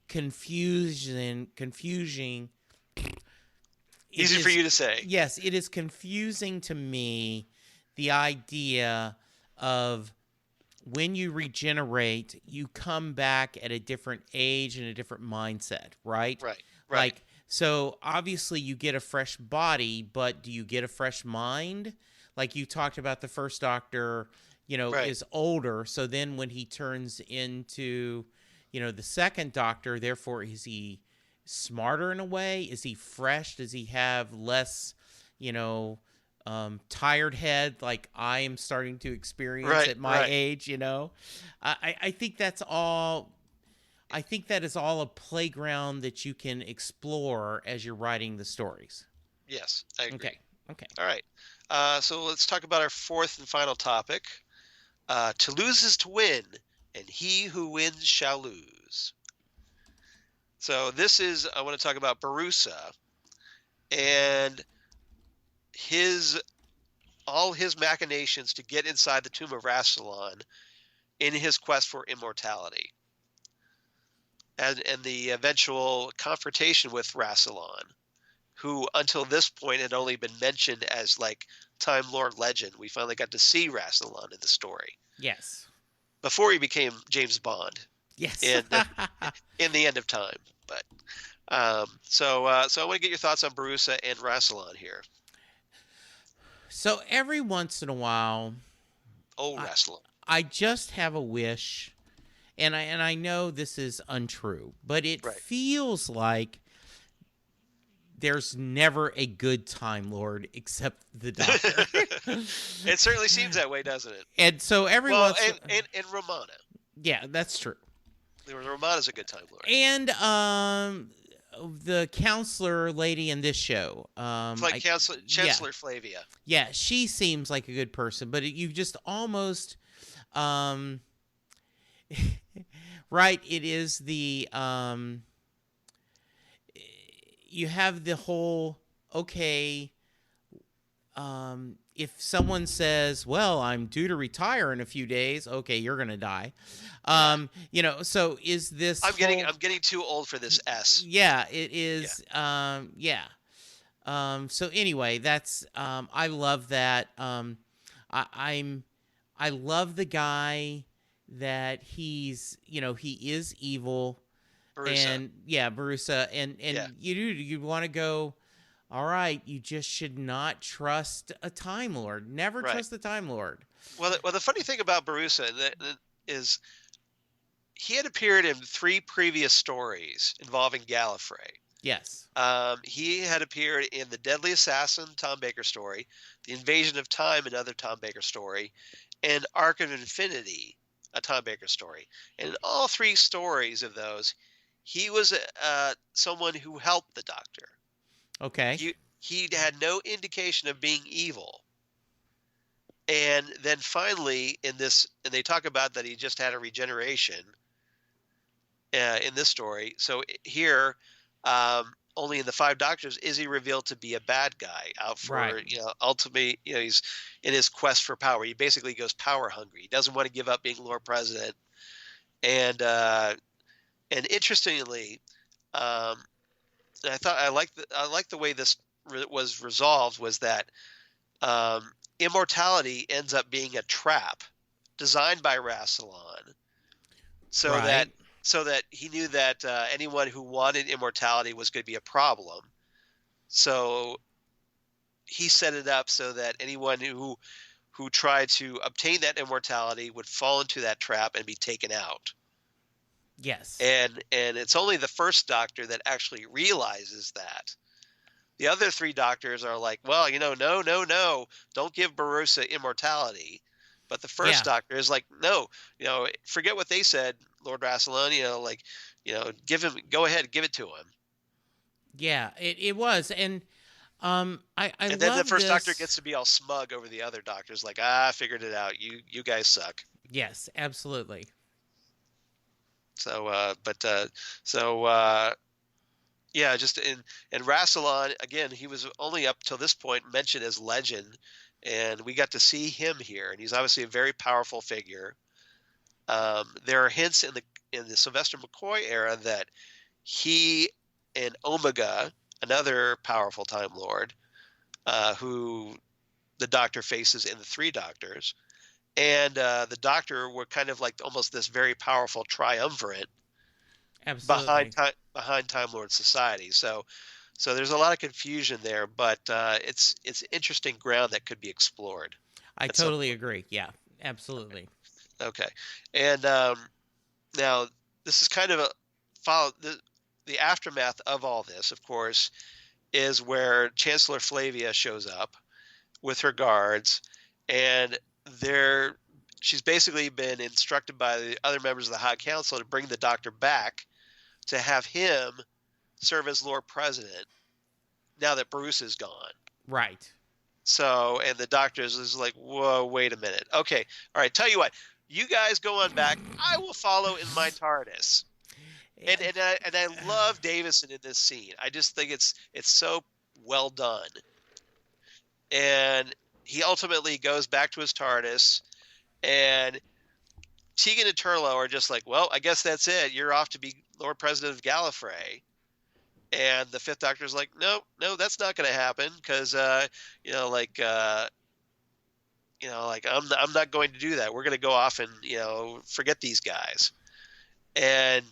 D: confusing.
C: Easy for you to say.
D: Yes, it is confusing to me, the idea of when you regenerate, you come back at a different age and a different mindset, right?
C: Right.
D: So obviously you get a fresh body, but do you get a fresh mind? Like you talked about, the first doctor, is older. So then when he turns into, the second doctor, therefore, is he smarter in a way? Is he fresh? Does he have less, tired head like I am starting to experience at my age? I think that's all. I think that is all a playground that you can explore as you're writing the stories.
C: Yes, I agree.
D: Okay.
C: All right. So let's talk about our fourth and final topic. To lose is to win, and he who wins shall lose. So I want to talk about Barusa and all his machinations to get inside the tomb of Rassilon in his quest for immortality. And the eventual confrontation with Rassilon, who until this point had only been mentioned as Time Lord legend. We finally got to see Rassilon in the story.
D: Yes.
C: Before he became James Bond.
D: Yes.
C: In the end of time. But so I want to get your thoughts on Barusa and Rassilon here.
D: So every once in a while,
C: Rassilon.
D: I just have a wish, and I know this is untrue, but it feels like there's never a good Time Lord except the Doctor.
C: It certainly seems that way, doesn't it?
D: And so everyone
C: and Romana.
D: Yeah, that's true.
C: Romana's a good Time Lord.
D: And the counselor lady in this show,
C: Chancellor Flavia.
D: Yeah, she seems like a good person, but you just almost right, it is the you have the whole if someone says, well, I'm due to retire in a few days, okay, you're going to die. So is this
C: I'm getting too old for this S.
D: Yeah, it is. Yeah. So anyway, that's I love that. I love the guy that he's, he is evil.
C: Barusa.
D: And Barusa, and you want to go, all right, you just should not trust a Time Lord. Never trust the Time Lord.
C: Well, the funny thing about Barusa is he had appeared in 3 previous stories involving Gallifrey.
D: Yes.
C: He had appeared in The Deadly Assassin, Tom Baker story, The Invasion of Time, another Tom Baker story, and Arc of Infinity, a Tom Baker story. And in all 3 stories of those, he was someone who helped the Doctor.
D: Okay.
C: He had no indication of being evil. And then finally and they talk about that he just had a regeneration in this story. So here, only in the Five Doctors is he revealed to be a bad guy out for,
D: Right.
C: ultimately, he's in his quest for power. He basically goes power hungry. He doesn't want to give up being Lord President. And interestingly, um, and I like the way this was resolved was that immortality ends up being a trap designed by Rassilon, so that
D: Right.
C: he knew that anyone who wanted immortality was going to be a problem. So he set it up so that anyone who tried to obtain that immortality would fall into that trap and be taken out.
D: Yes.
C: And it's only the first Doctor that actually realizes that. The other three Doctors are like, well, no, don't give Barossa immortality. But the first
D: Yeah.
C: Doctor is like, no, forget what they said, Lord Rassilon, give him, go ahead, give it to him.
D: Yeah, it was. And I
C: And then the
D: love
C: first Doctor
D: this.
C: gets to be all smug over the other Doctors, like, I figured it out. You guys suck.
D: Yes, absolutely.
C: Yeah, just and Rassilon, again, he was only up till this point mentioned as legend, and we got to see him here, and he's obviously a very powerful figure. There are hints in the Sylvester McCoy era that he and Omega, another powerful Time Lord, who the Doctor faces in the Three Doctors, and the Doctor were kind of like almost this very powerful triumvirate
D: Absolutely.
C: behind Time Lord Society. So there's a lot of confusion there, but it's interesting ground that could be explored.
D: I totally agree. Yeah, absolutely.
C: Okay, and now this is kind of the aftermath of all this. Of course, is where Chancellor Flavia shows up with her guards, and she's basically been instructed by the other members of the High Council to bring the Doctor back to have him serve as Lord President now that Bruce is gone.
D: Right.
C: So, and the Doctor is like, whoa, wait a minute. Okay, all right, tell you what, you guys go on back. I will follow in my TARDIS. And I love Davison in this scene. I just think it's so well done. And he ultimately goes back to his TARDIS, and Tegan and Turlough are just like, well, I guess that's it. You're off to be Lord President of Gallifrey. And the Fifth Doctor's like, no, that's not going to happen because, I'm not going to do that. We're going to go off and, forget these guys. And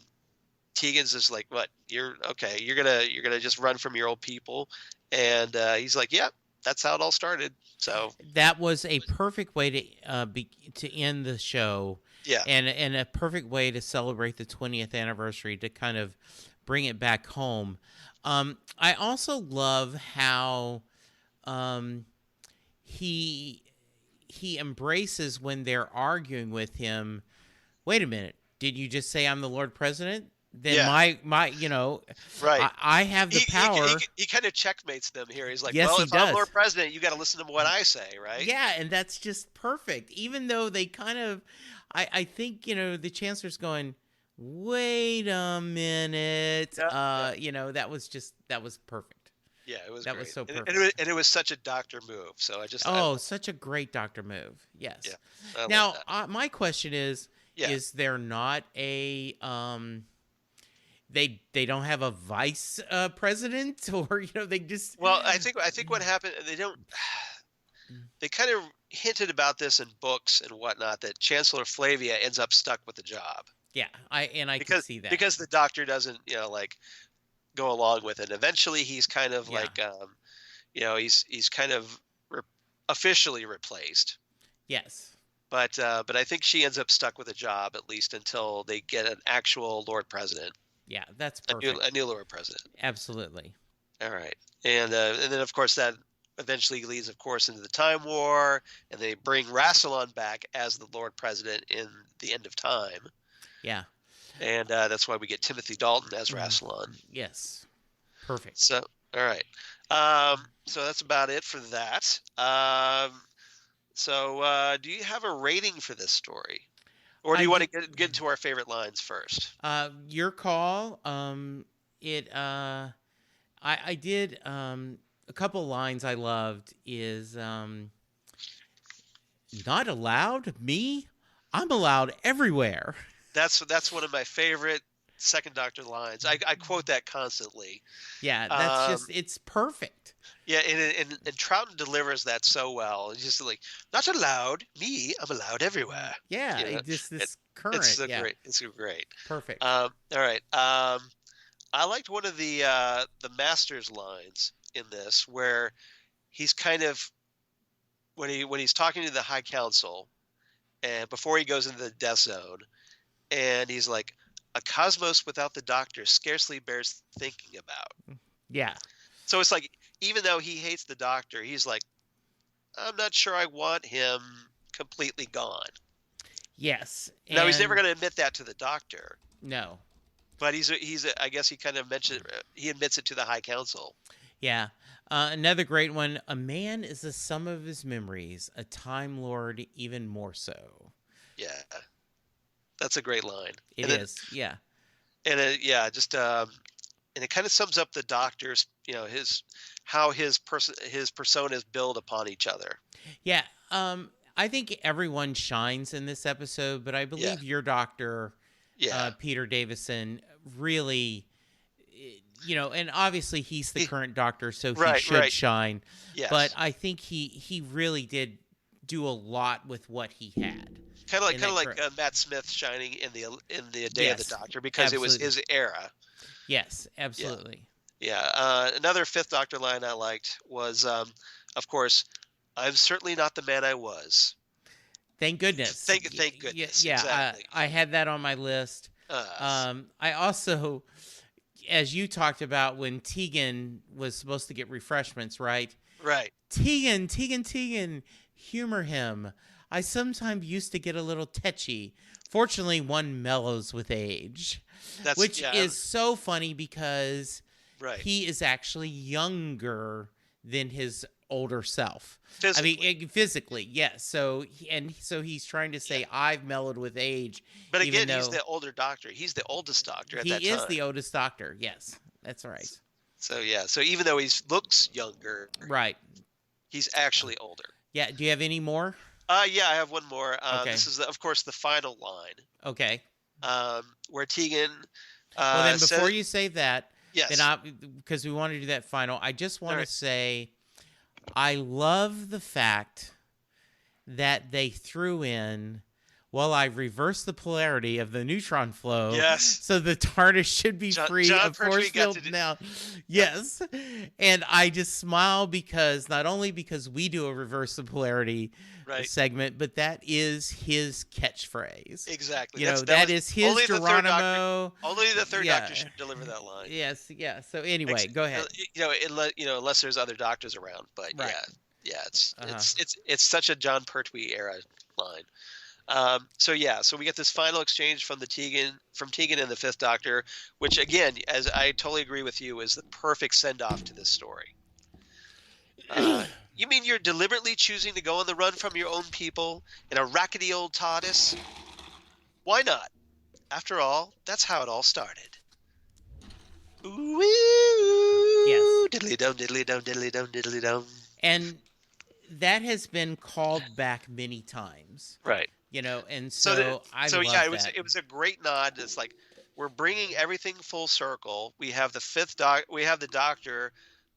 C: Tegan's just like, what? You're okay. You're gonna just run from your old people. And he's like, yeah, that's how it all started. So
D: that was a perfect way to end the show.
C: Yeah.
D: And a perfect way to celebrate the 20th anniversary, to kind of bring it back home. I also love how he embraces when they're arguing with him. Wait a minute. Did you just say I'm the Lord President? Then
C: yeah.
D: Right. I have the power.
C: He kind of checkmates them here. He's like,
D: yes,
C: well,
D: he
C: if
D: does.
C: I'm Lord President, you got to listen to what I say, right?
D: Yeah, and that's just perfect. Even though they kind of, I think, the Chancellor's going, wait a minute.
C: Yeah.
D: That was perfect.
C: Yeah, it was.
D: That
C: great.
D: was so perfect.
C: And it was such a Doctor move. So
D: such a great Doctor move. Yes.
C: Yeah.
D: Now, my question is,
C: yeah.
D: is there not a They don't have a vice president, or they just.
C: Well, I think what happened, they kind of hinted about this in books and whatnot, that Chancellor Flavia ends up stuck with the job.
D: Yeah, I can see that
C: because the Doctor doesn't go along with it. Eventually, he's kind of he's kind of officially replaced.
D: Yes.
C: But I think she ends up stuck with a job, at least until they get an actual Lord President.
D: Yeah, that's perfect.
C: A new Lord President.
D: Absolutely.
C: All right, and then of course that eventually leads, of course, into the Time War, and they bring Rassilon back as the Lord President in the End of Time.
D: Yeah.
C: And that's why we get Timothy Dalton as Rassilon.
D: Yes. Perfect.
C: So All right. So that's about it for that. Do you have a rating for this story? Or do you want to get into our favorite lines first?
D: Your call. I did a couple lines I loved is not allowed? Me? I'm allowed everywhere.
C: That's one of my favorite Second Doctor lines. I quote that constantly.
D: Yeah, that's just it's perfect.
C: Yeah, and Troughton delivers that so well. It's just like, not allowed. Me, I'm allowed everywhere.
D: Yeah,
C: You know?
D: this current.
C: It's so
D: yeah,
C: great. It's great.
D: perfect.
C: All right. I liked one of the Master's lines in this where he's kind of when he's talking to the High Council and before he goes into the death zone, and he's like, "A cosmos without the Doctor scarcely bears thinking about."
D: Yeah.
C: So it's like, even though he hates the Doctor, he's like, I'm not sure I want him completely gone.
D: Yes.
C: Now he's never going to admit that to the Doctor.
D: No.
C: But I guess he kind of he admits it to the High Council.
D: Yeah. Another great one. A man is the sum of his memories. A Time Lord even more so.
C: Yeah. That's a great line.
D: It is. Yeah.
C: And and it kind of sums up the Doctor's, how his personas build upon each other.
D: Yeah. I think everyone shines in this episode, but I believe your Doctor, Peter Davison, really, and obviously he's the current Doctor, so he should shine.
C: Yes.
D: But I think he really did do a lot with what he had.
C: Kind of like Matt Smith shining in the Day of the Doctor, because
D: absolutely.
C: It was his era.
D: Yes, absolutely.
C: Yeah. Another Fifth Doctor line I liked was, of course, "I'm certainly not the man I was."
D: Thank goodness.
C: Thank goodness.
D: Yeah,
C: exactly.
D: I had that on my list. I also, as you talked about, when Tegan was supposed to get refreshments, right?
C: Right.
D: Tegan, humor him. I sometimes used to get a little tetchy. Fortunately, one mellows with age. Which is so funny because he is actually younger than his older self. Physically, yes. So he's trying to say, I've mellowed with age.
C: But again, he's the older Doctor. He's the oldest Doctor at that time.
D: He is the oldest Doctor. Yes, that's right.
C: So so even though he looks younger,
D: right,
C: he's actually older.
D: Yeah. Do you have any more?
C: Yeah, I have one more. Okay. This is, of course, the final line.
D: Okay.
C: Where Tegan.
D: Well, then before you say that,
C: yes,
D: because we want to do that final, I just want to say, I love the fact that they threw in, well, I reversed the polarity of the neutron flow.
C: Yes.
D: So the TARDIS should be free of force field now. Yes. And I just smile because not only because we do a reverse the polarity segment, but that is his catchphrase.
C: Exactly.
D: That is his Geronimo.
C: Only the third Doctor should deliver that line.
D: Yes. Yeah. So anyway, go ahead.
C: Unless there's other Doctors around, but it's such a John Pertwee era line. So we get this final exchange from Tegan and the Fifth Doctor, which again, as I totally agree with you, is the perfect send-off to this story. You mean you're deliberately choosing to go on the run from your own people in a rackety old TARDIS? Why not? After all, that's how it all started. Ooh,
D: yes.
C: Diddly-dum, diddly-dum, diddly-dum, diddly-dum.
D: And that has been called back many times.
C: Right.
D: And so I love that.
C: It was a great nod. It's like, we're bringing everything full circle. We have the Doctor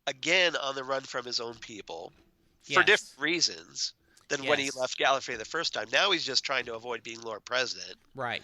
C: again on the run from his own people for different reasons than when he left Gallifrey the first time. Now he's just trying to avoid being Lord President.
D: Right.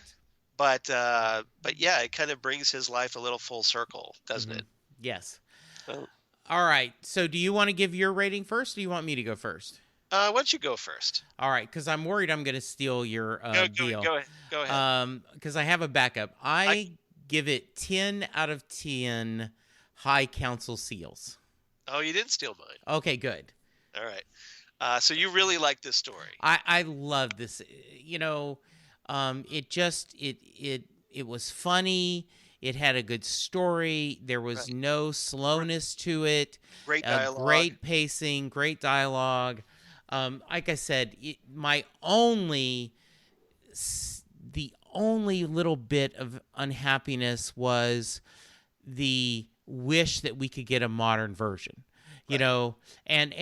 C: But it kind of brings his life a little full circle, doesn't it?
D: Yes. All right. So do you want to give your rating first, or do you want me to go first?
C: Why don't you go first?
D: All right, because I'm worried I'm going to steal your deal.
C: Go ahead.
D: Because I have a backup. I give it 10 out of 10 High Council seals. Oh,
C: you didn't steal mine.
D: Okay, good.
C: All right. So you really like this story.
D: I love this. It was funny. It had a good story. There was no slowness to it.
C: Great dialogue.
D: Great pacing. Great dialogue. Like I said, the only little bit of unhappiness was the wish that we could get a modern version. You know, and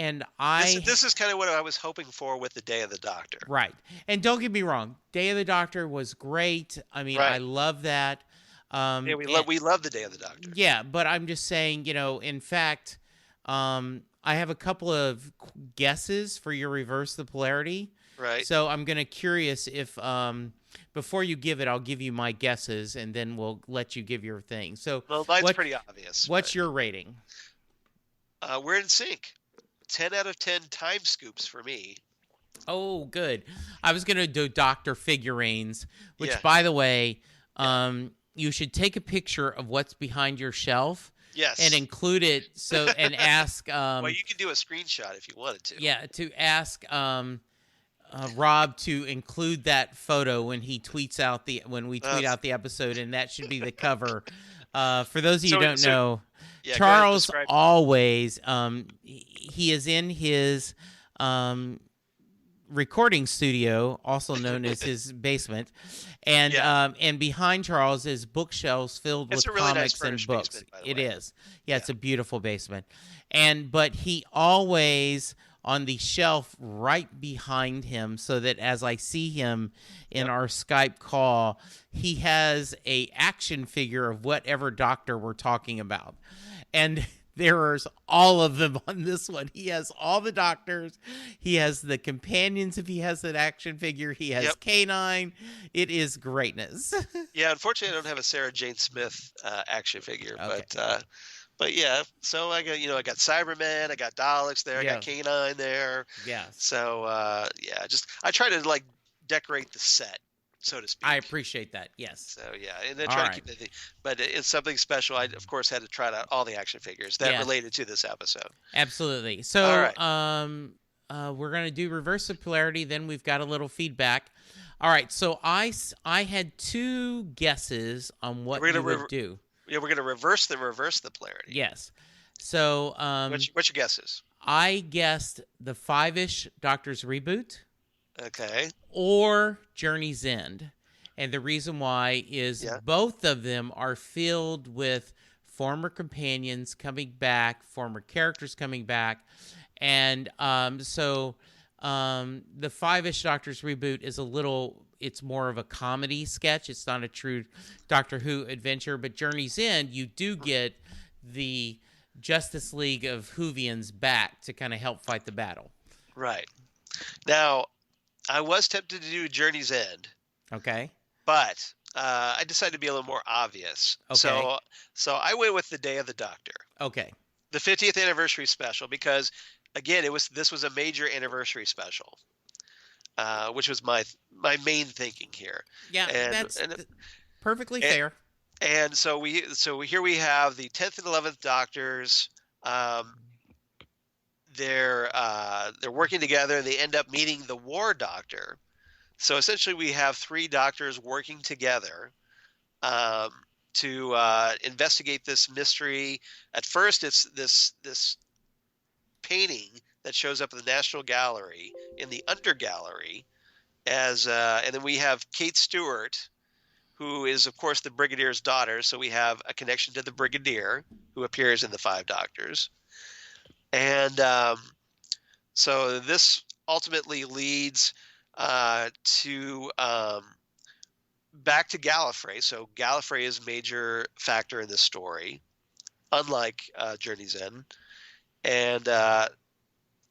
C: this is kind of what I was hoping for with the Day of the Doctor.
D: Right. And don't get me wrong, Day of the Doctor was great. I mean, I love that.
C: Yeah, we love the Day of the Doctor.
D: Yeah, but I'm just saying, you know, in fact, I have a couple of guesses for your reverse the polarity.
C: Right.
D: So I'm gonna curious if before you give it, I'll give you my guesses, and then we'll let you give your thing. So
C: mine's pretty obvious.
D: What's your rating?
C: We're in sync. 10 out of 10 time scoops for me.
D: Oh, good. I was going to do Dr. Figurines, which, by the way, you should take a picture of what's behind your shelf.
C: Yes.
D: And include it and ask.
C: Well, you can do a screenshot if you wanted to.
D: Yeah, to ask Rob to include that photo when he tweets out when we tweet out the episode, and that should be the cover. For those of you who don't know. Yeah, Charles always he is in his recording studio, also known as his basement, and behind Charles is bookshelves filled with comics and books. It is. Yeah, it's a beautiful basement. But he always on the shelf right behind him, so that as I see him in our Skype call, he has a action figure of whatever Doctor we're talking about. And there's all of them on this one. He has all the Doctors. He has the companions if he has an action figure. He has K9. It is greatness.
C: Yeah, unfortunately, I don't have a Sarah Jane Smith action figure, but yeah. So I got Cybermen, I got Daleks there, I got K9 there. Yeah. So I try to like decorate the set, so to speak.
D: I appreciate that. Yes.
C: So and then try to keep the but it's something special. I of course had to try out all the action figures that related to this episode.
D: Absolutely. So we're gonna do reverse of polarity. Then we've got a little feedback. All right. So I had two guesses on what you would do.
C: Yeah, we're gonna reverse the polarity.
D: Yes. So
C: what's your guesses?
D: I guessed the 5-ish Doctor's reboot.
C: Okay.
D: Or Journey's End. And the reason why is both of them are filled with former companions coming back, former characters coming back. And so the 5-ish Doctor's reboot is it's more of a comedy sketch. It's not a true Doctor Who adventure. But Journey's End, you do get the Justice League of Whovians back to kind of help fight the battle.
C: Right. Now, I was tempted to do Journey's End.
D: Okay.
C: But I decided to be a little more obvious. Okay. So I went with the Day of the Doctor.
D: Okay.
C: The 50th anniversary special, because again, this was a major anniversary special, which was my main thinking here. Yeah,
D: that's perfectly fair.
C: And so here we have the 10th and 11th Doctors. They're working together, and they end up meeting the War Doctor. So essentially, we have 3 Doctors working together to investigate this mystery. At first, it's this painting that shows up in the National Gallery in the Undergallery, and then we have Kate Stewart, who is of course the Brigadier's daughter. So we have a connection to the Brigadier, who appears in the 5 Doctors. And so this ultimately leads to back to Gallifrey. So Gallifrey is a major factor in this story, unlike Journey's End. And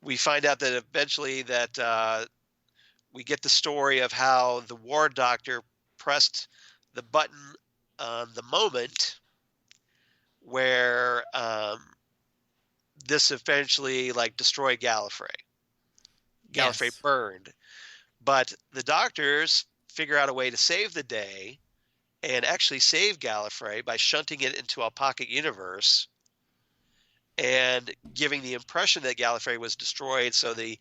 C: we find out that eventually that we get the story of how the War Doctor pressed the button on the moment where this eventually destroyed Gallifrey. Gallifrey burned. But the Doctors figure out a way to save the day and actually save Gallifrey by shunting it into a pocket universe and giving the impression that Gallifrey was destroyed. So the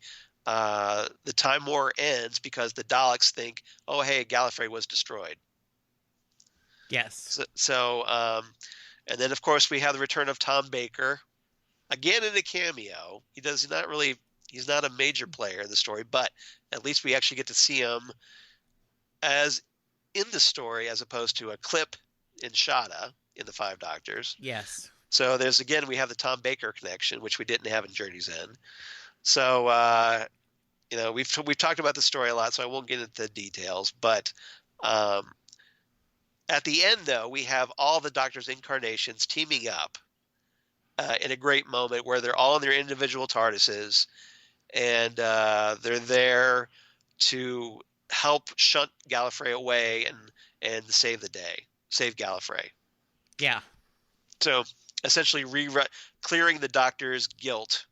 C: Time War ends because the Daleks think, oh, hey, Gallifrey was destroyed.
D: Yes.
C: And then of course we have the return of Tom Baker, again in a cameo. He's not a major player in the story, but at least we actually get to see him as in the story as opposed to a clip in Shada in the Five Doctors.
D: Yes.
C: So we have the Tom Baker connection, which we didn't have in Journey's End. So we've talked about the story a lot, so I won't get into the details. But at the end, though, we have all the Doctor's incarnations teaming up in a great moment where they're all in their individual TARDISes, and they're there to help shunt Gallifrey away and save the day, save Gallifrey.
D: Yeah.
C: So essentially clearing the Doctor's guilt,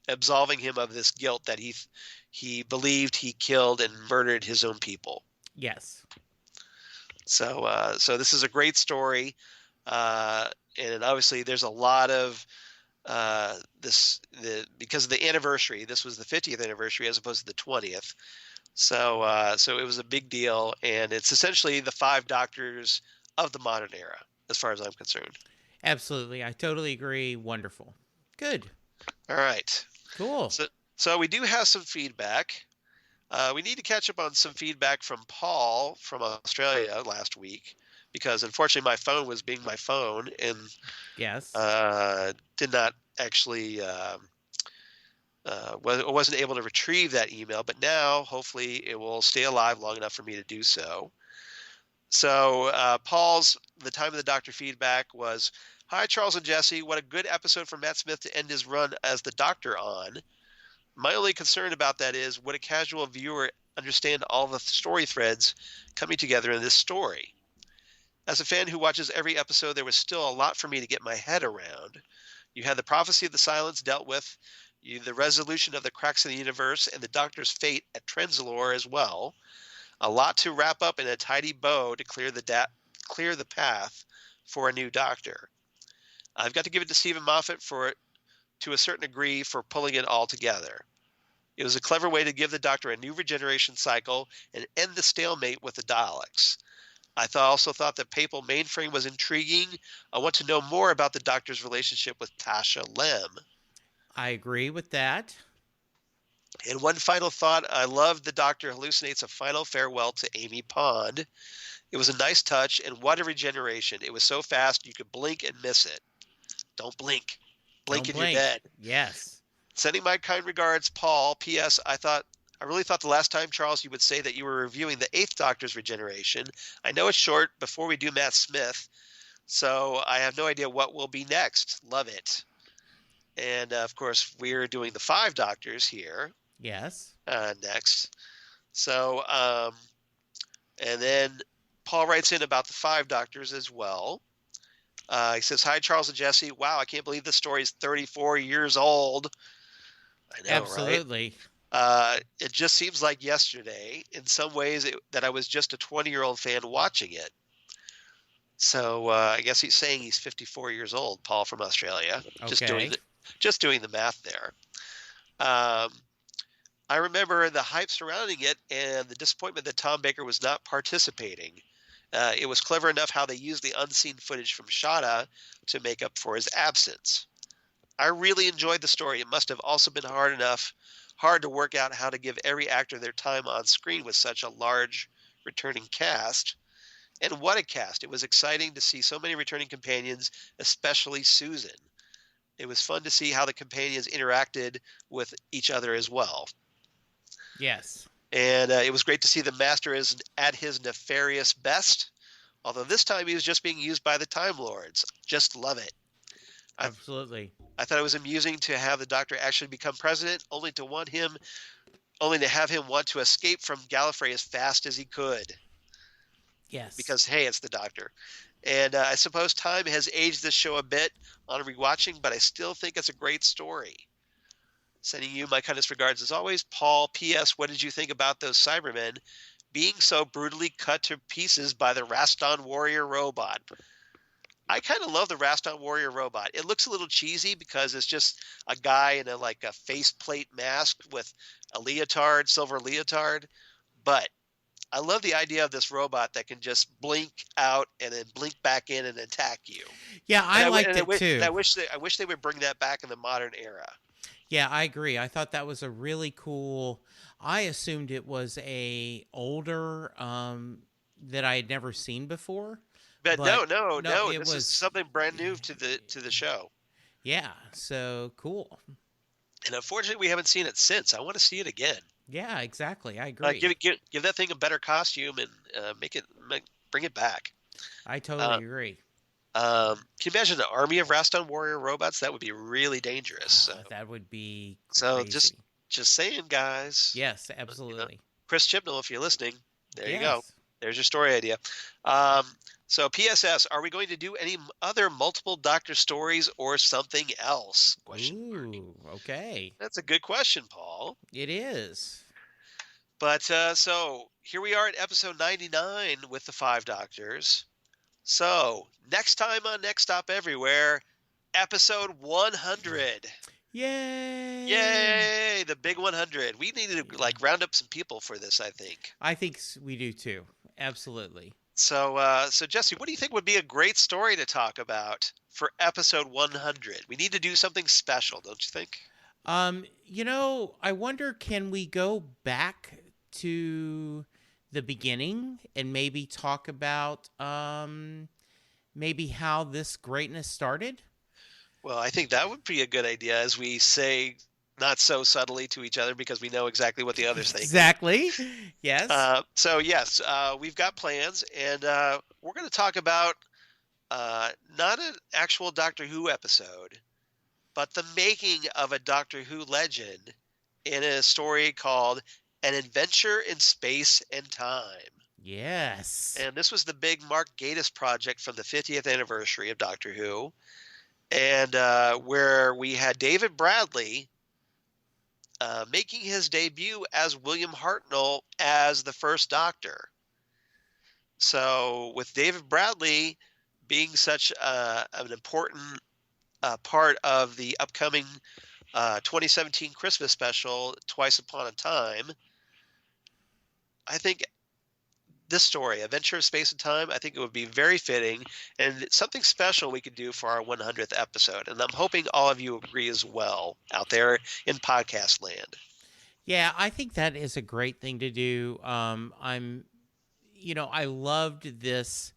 C: absolving him of this guilt that he believed he killed and murdered his own people.
D: Yes.
C: So this is a great story, and obviously there's a lot of because of the anniversary. This was the 50th anniversary as opposed to the 20th. So it was a big deal, and it's essentially the Five Doctors of the modern era, as far as I'm concerned.
D: Absolutely. I totally agree. Wonderful. Good.
C: All right.
D: Cool.
C: So we do have some feedback. We need to catch up on some feedback from Paul from Australia last week, because unfortunately my phone was being my phone and
D: yes,
C: did not actually wasn't able to retrieve that email. But now hopefully it will stay alive long enough for me to do so. So the time of the Doctor feedback was, "Hi Charles and Jesse, what a good episode for Matt Smith to end his run as the Doctor on. My only concern about that is, would a casual viewer understand all the story threads coming together in this story? As a fan who watches every episode, there was still a lot for me to get my head around. You had the prophecy of the silence dealt with, the resolution of the cracks in the universe, and the Doctor's fate at Trenzalore as well. A lot to wrap up in a tidy bow to clear the path for a new Doctor. I've got to give it to Stephen Moffat to a certain degree for pulling it all together. It was a clever way to give the Doctor a new regeneration cycle and end the stalemate with the Daleks. I also thought that Papal Mainframe was intriguing. I want to know more about the Doctor's relationship with Tasha Lem."
D: I agree with that.
C: And one final thought, I loved the Doctor hallucinates a final farewell to Amy Pond. It was a nice touch, and what a regeneration. It was so fast you could blink and miss it. Don't blink. Blink in your bed.
D: Yes.
C: Sending my kind regards, Paul. P.S. I really thought the last time, Charles, you would say that you were reviewing the 8th Doctor's regeneration. I know it's short before we do Matt Smith, so I have no idea what will be next. Love it. And, of course, we're doing the 5 Doctors here.
D: Yes.
C: Next. So, and then Paul writes in about the 5 Doctors as well. He says, "Hi, Charles and Jesse. Wow, I can't believe this story is 34 years old." I know,
D: absolutely.
C: Right? It just seems like yesterday. In some ways, that I was just a 20-year-old fan watching it. So I guess he's saying he's 54 years old, Paul from Australia.
D: Okay.
C: Just doing the math there. I remember the hype surrounding it and the disappointment that Tom Baker was not participating. It was clever enough how they used the unseen footage from Shada to make up for his absence. I really enjoyed the story. It must have also been hard to work out how to give every actor their time on screen with such a large returning cast. And what a cast. It was exciting to see so many returning companions, especially Susan. It was fun to see how the companions interacted with each other as well.
D: Yes.
C: And it was great to see the Master is at his nefarious best, although this time he was just being used by the Time Lords. Just love it.
D: Absolutely.
C: I thought it was amusing to have the Doctor actually become president, only to have him want to escape from Gallifrey as fast as he could.
D: Yes.
C: Because, hey, it's the Doctor. And I suppose time has aged this show a bit on rewatching, but I still think it's a great story. Sending you my kindest regards as always, Paul. P.S. What did you think about those Cybermen being so brutally cut to pieces by the Raston Warrior robot? I kind of love the Raston Warrior robot. It looks a little cheesy because it's just a guy in a faceplate mask with a leotard, silver leotard. But I love the idea of this robot that can just blink out and then blink back in and attack you.
D: Yeah, I liked it too.
C: And I wish they would bring that back in the modern era.
D: Yeah, I agree. I thought that was a really cool. I assumed it was a older that I had never seen before.
C: But no.
D: It
C: This
D: was
C: is something brand new to the show.
D: Yeah, so cool.
C: And unfortunately, we haven't seen it since. I want to see it again.
D: Yeah, exactly. I agree.
C: Give that thing a better costume and bring it back.
D: I totally agree.
C: Can you imagine an army of Raston warrior robots? That would be really dangerous.
D: That would be
C: so.
D: Crazy.
C: Just saying, guys.
D: Yes, absolutely.
C: Chris Chibnall, if you're listening, there you
D: Yes.
C: go. There's your story idea. So PSS, are we going to do any other multiple Doctor stories or something else?
D: Ooh, okay.
C: That's a good question, Paul.
D: It is.
C: But so here we are at episode 99 with the 5 Doctors. So next time on Next Stop Everywhere, episode 100.
D: Yay!
C: Yay! The big 100. We need to round up some people for this, I think.
D: I think we do too. Absolutely.
C: So, Jesse, what do you think would be a great story to talk about for episode 100? We need to do something special, don't you think?
D: I wonder, can we go back to the beginning and maybe talk about maybe how this greatness started?
C: Well, I think that would be a good idea, as we say not so subtly to each other because we know exactly what the others think.
D: Exactly. Yes.
C: Yes, we've got plans, and we're going to talk about not an actual Doctor Who episode, but the making of a Doctor Who legend in a story called An Adventure in Space and Time.
D: Yes.
C: And this was the big Mark Gatiss project from the 50th anniversary of Doctor Who, and where we had David Bradley making his debut as William Hartnell as the first Doctor. So with David Bradley being such an important part of the upcoming 2017 Christmas special, Twice Upon a Time, I think this story, Adventure of Space and Time, I think it would be very fitting and something special we could do for our 100th episode. And I'm hoping all of you agree as well out there in podcast land.
D: Yeah, I think that is a great thing to do. I loved this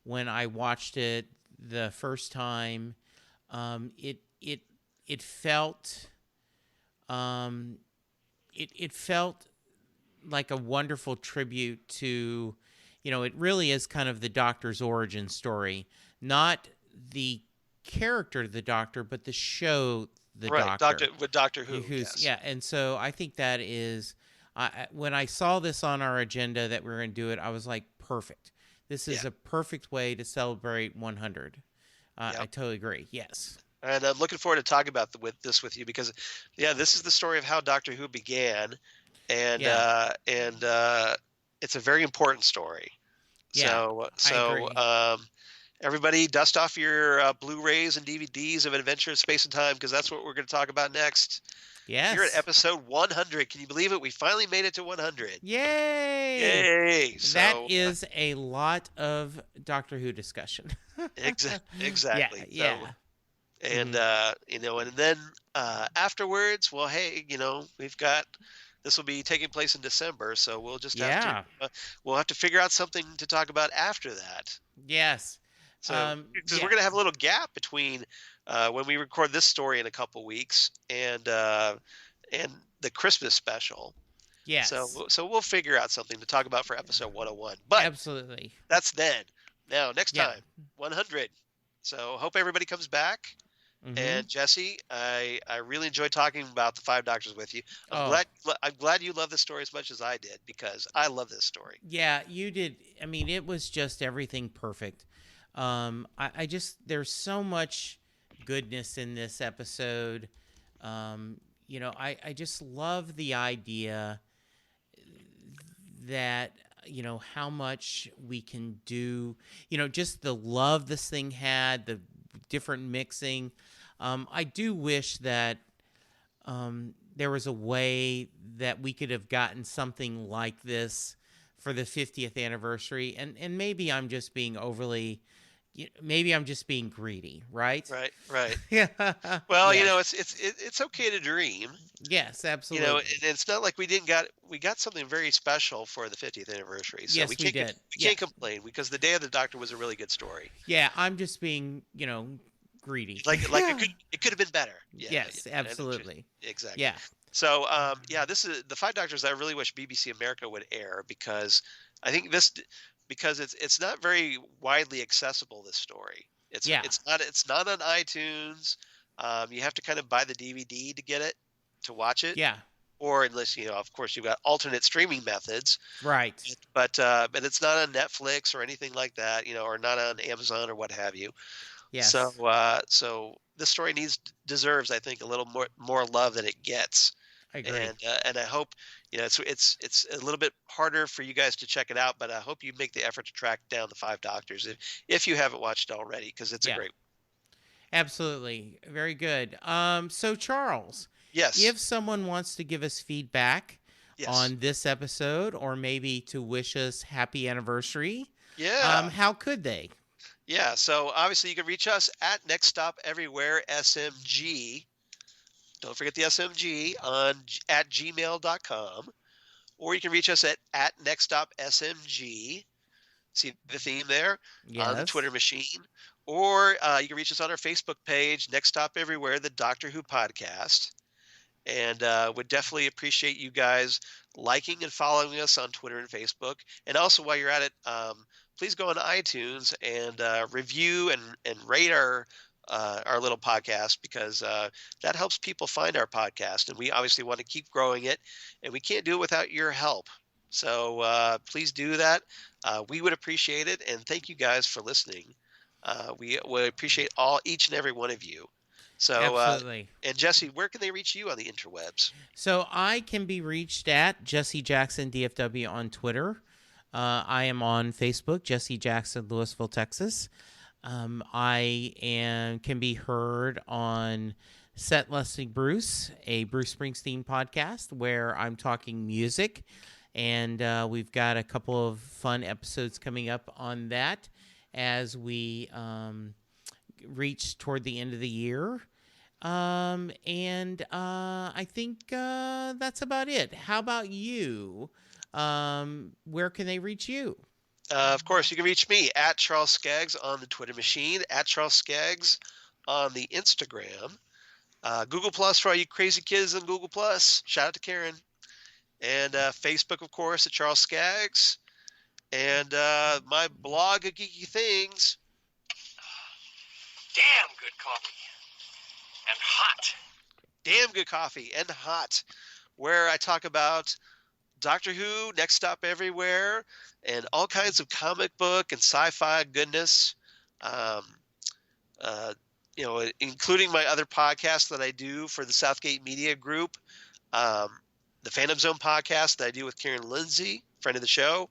D: when I watched it the first time. It felt like a wonderful tribute to, it really is kind of the Doctor's origin story, not the character of the Doctor, but the show, the Doctor.
C: With Doctor Who. Yes.
D: Yeah, and so I think that is, when I saw this on our agenda that we were going to do it, I was like, perfect. This is a perfect way to celebrate 100. I totally agree. Yes.
C: And I'm looking forward to talking about this with you because, this is the story of how Doctor Who began. And it's a very important story.
D: Yeah,
C: So everybody, dust off your Blu-rays and DVDs of Adventure in Space and Time because that's what we're going to talk about next.
D: Yes.
C: You're at episode 100. Can you believe it? We finally made it to 100.
D: Yay!
C: Yay! So,
D: that is a lot of Doctor Who discussion.
C: Exactly.
D: Yeah.
C: And and then afterwards, well, hey, we've got. This will be taking place in December, so we'll just have to figure out something to talk about after that.
D: Yes.
C: So because we're gonna have a little gap between when we record this story in a couple weeks and the Christmas special.
D: Yes.
C: So we'll figure out something to talk about for episode 101. But
D: absolutely.
C: That's then. Now next time, 100. So hope everybody comes back. Mm-hmm. And Jesse, I really enjoyed talking about the 5 Doctors with you. I'm glad you love this story as much as I did because I love this story.
D: Yeah, you did. I mean, it was just everything perfect. There's so much goodness in this episode. I just love the idea that how much we can do. Just the love this thing had, the different mixing. I do wish that there was a way that we could have gotten something like this for the 50th anniversary, and maybe I'm just being maybe I'm just being greedy, right?
C: Right.
D: Yeah.
C: Well,
D: Yes.
C: it's okay to dream.
D: Yes,
C: And
D: absolutely.
C: it's not like we got something very special for the 50th anniversary, so
D: Yes, we did.
C: we
D: Yeah.
C: can't complain because the Day of the Doctor was a really good story.
D: Yeah, I'm just being, greedy.
C: Like it could have been better. Yeah,
D: Yes,
C: I know what
D: absolutely.
C: exactly.
D: Yeah.
C: So yeah, this is the Five Doctors. I really wish BBC America would air because I think because it's not very widely accessible. This story.
D: Yeah.
C: It's not on iTunes. You have to kind of buy the DVD to get it to watch it.
D: Yeah.
C: Or unless of course, you've got alternate streaming methods.
D: Right.
C: But it's not on Netflix or anything like that. Or not on Amazon or what have you.
D: Yes.
C: So this story deserves, I think, a little more love than it gets.
D: I agree.
C: And I hope it's a little bit harder for you guys to check it out, but I hope you make the effort to track down the Five Doctors if you haven't watched it already, because it's a great.
D: Absolutely, very good. So Charles,
C: Yes.
D: if someone wants to give us feedback
C: Yes.
D: on this episode, or maybe to wish us happy anniversary, how could they?
C: Yeah, so obviously you can reach us at Next Stop Everywhere SMG. Don't forget the SMG at gmail.com. Or you can reach us at Next Stop SMG. See the theme there?
D: Yes.
C: On the Twitter machine. Or you can reach us on our Facebook page, Next Stop Everywhere, the Doctor Who podcast. And would definitely appreciate you guys liking and following us on Twitter and Facebook. And also, while you're at it, please go on iTunes and review and rate our little podcast, because that helps people find our podcast. And we obviously want to keep growing it, and we can't do it without your help. So please do that. We would appreciate it. And thank you guys for listening. We would appreciate each and every one of you. So,
D: Absolutely.
C: And Jesse, where can they reach you on the interwebs?
D: So I can be reached at Jesse Jackson DFW on Twitter. I am on Facebook, Jesse Jackson, Louisville, Texas. I can be heard on Set Lusting Bruce, a Bruce Springsteen podcast where I'm talking music, and we've got a couple of fun episodes coming up on that as we reach toward the end of the year. And I think that's about it. How about you? Where can they reach you?
C: Of course, you can reach me at Charles Skaggs on the Twitter machine, at Charles Skaggs on the Instagram. Google Plus for all you crazy kids on Google Plus. Shout out to Karen. And Facebook, of course, at Charles Skaggs. And my blog of geeky things.
B: Damn good coffee. And hot.
C: Damn good coffee and hot. Where I talk about Doctor Who, Next Stop Everywhere, and all kinds of comic book and sci-fi goodness. Including my other podcasts that I do for the Southgate Media Group, the Phantom Zone podcast that I do with Karen Lindsay, friend of the show,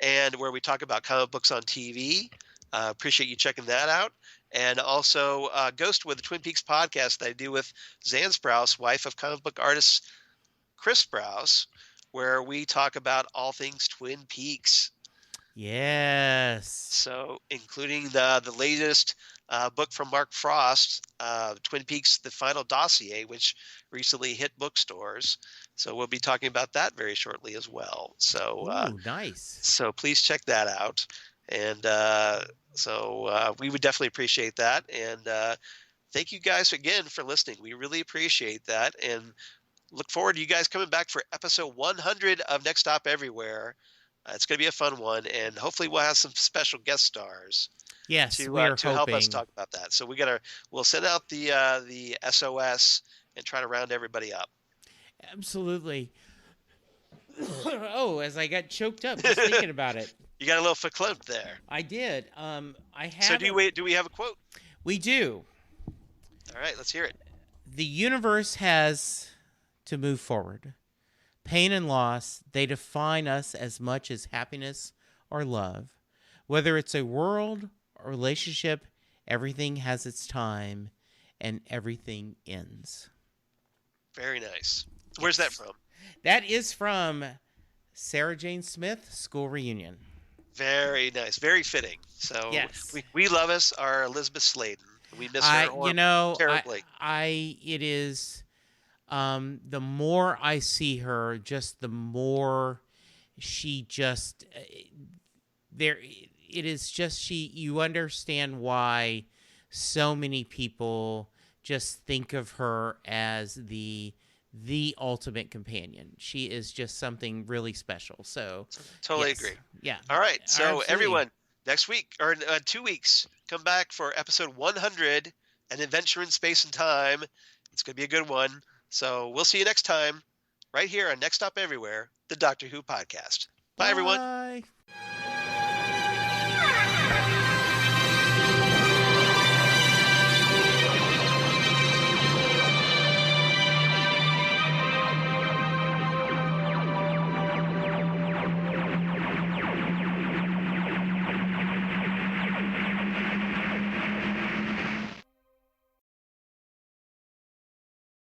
C: and where we talk about comic books on TV. Appreciate you checking that out. And also Ghost with the Twin Peaks podcast that I do with Zan Sprouse, wife of comic book artist Chris Sprouse, where we talk about all things Twin Peaks.
D: Yes.
C: So including the latest book from Mark Frost, Twin Peaks, The Final Dossier, which recently hit bookstores. So we'll be talking about that very shortly as well. So
D: nice.
C: So please check that out. And so we would definitely appreciate that. And thank you guys again for listening. We really appreciate that. And look forward to you guys coming back for episode 100 of Next Stop Everywhere. It's going to be a fun one. And hopefully we'll have some special guest stars.
D: Yes,
C: to
D: hoping.
C: help us talk about that. So we'll send out the SOS and try to round everybody up.
D: Absolutely. Oh, as I got choked up just thinking about it.
C: You got a little verklempt there.
D: I did. I have.
C: So do we have a quote?
D: We do.
C: All right, let's hear it.
D: The universe has to move forward. Pain and loss, they define us as much as happiness or love. Whether it's a world or relationship, everything has its time and everything ends.
C: Very nice. Where's that from?
D: That is from Sarah Jane Smith, school reunion.
C: Very nice. Very fitting. So
D: Yes.
C: we love us our Elisabeth Sladen. We miss her terribly.
D: It is, the more I see her, just the more she just, it is just, you understand why so many people just think of her as the ultimate companion. She is just something really special. So
C: totally
D: yes.
C: agree.
D: Yeah.
C: All right. So
D: Absolutely.
C: everyone, next week or 2 weeks, come back for episode 100, An Adventure in Space and Time. It's going to be a good one. So we'll see you next time right here on Next Stop Everywhere, the Doctor Who podcast. Bye everyone.
D: Bye.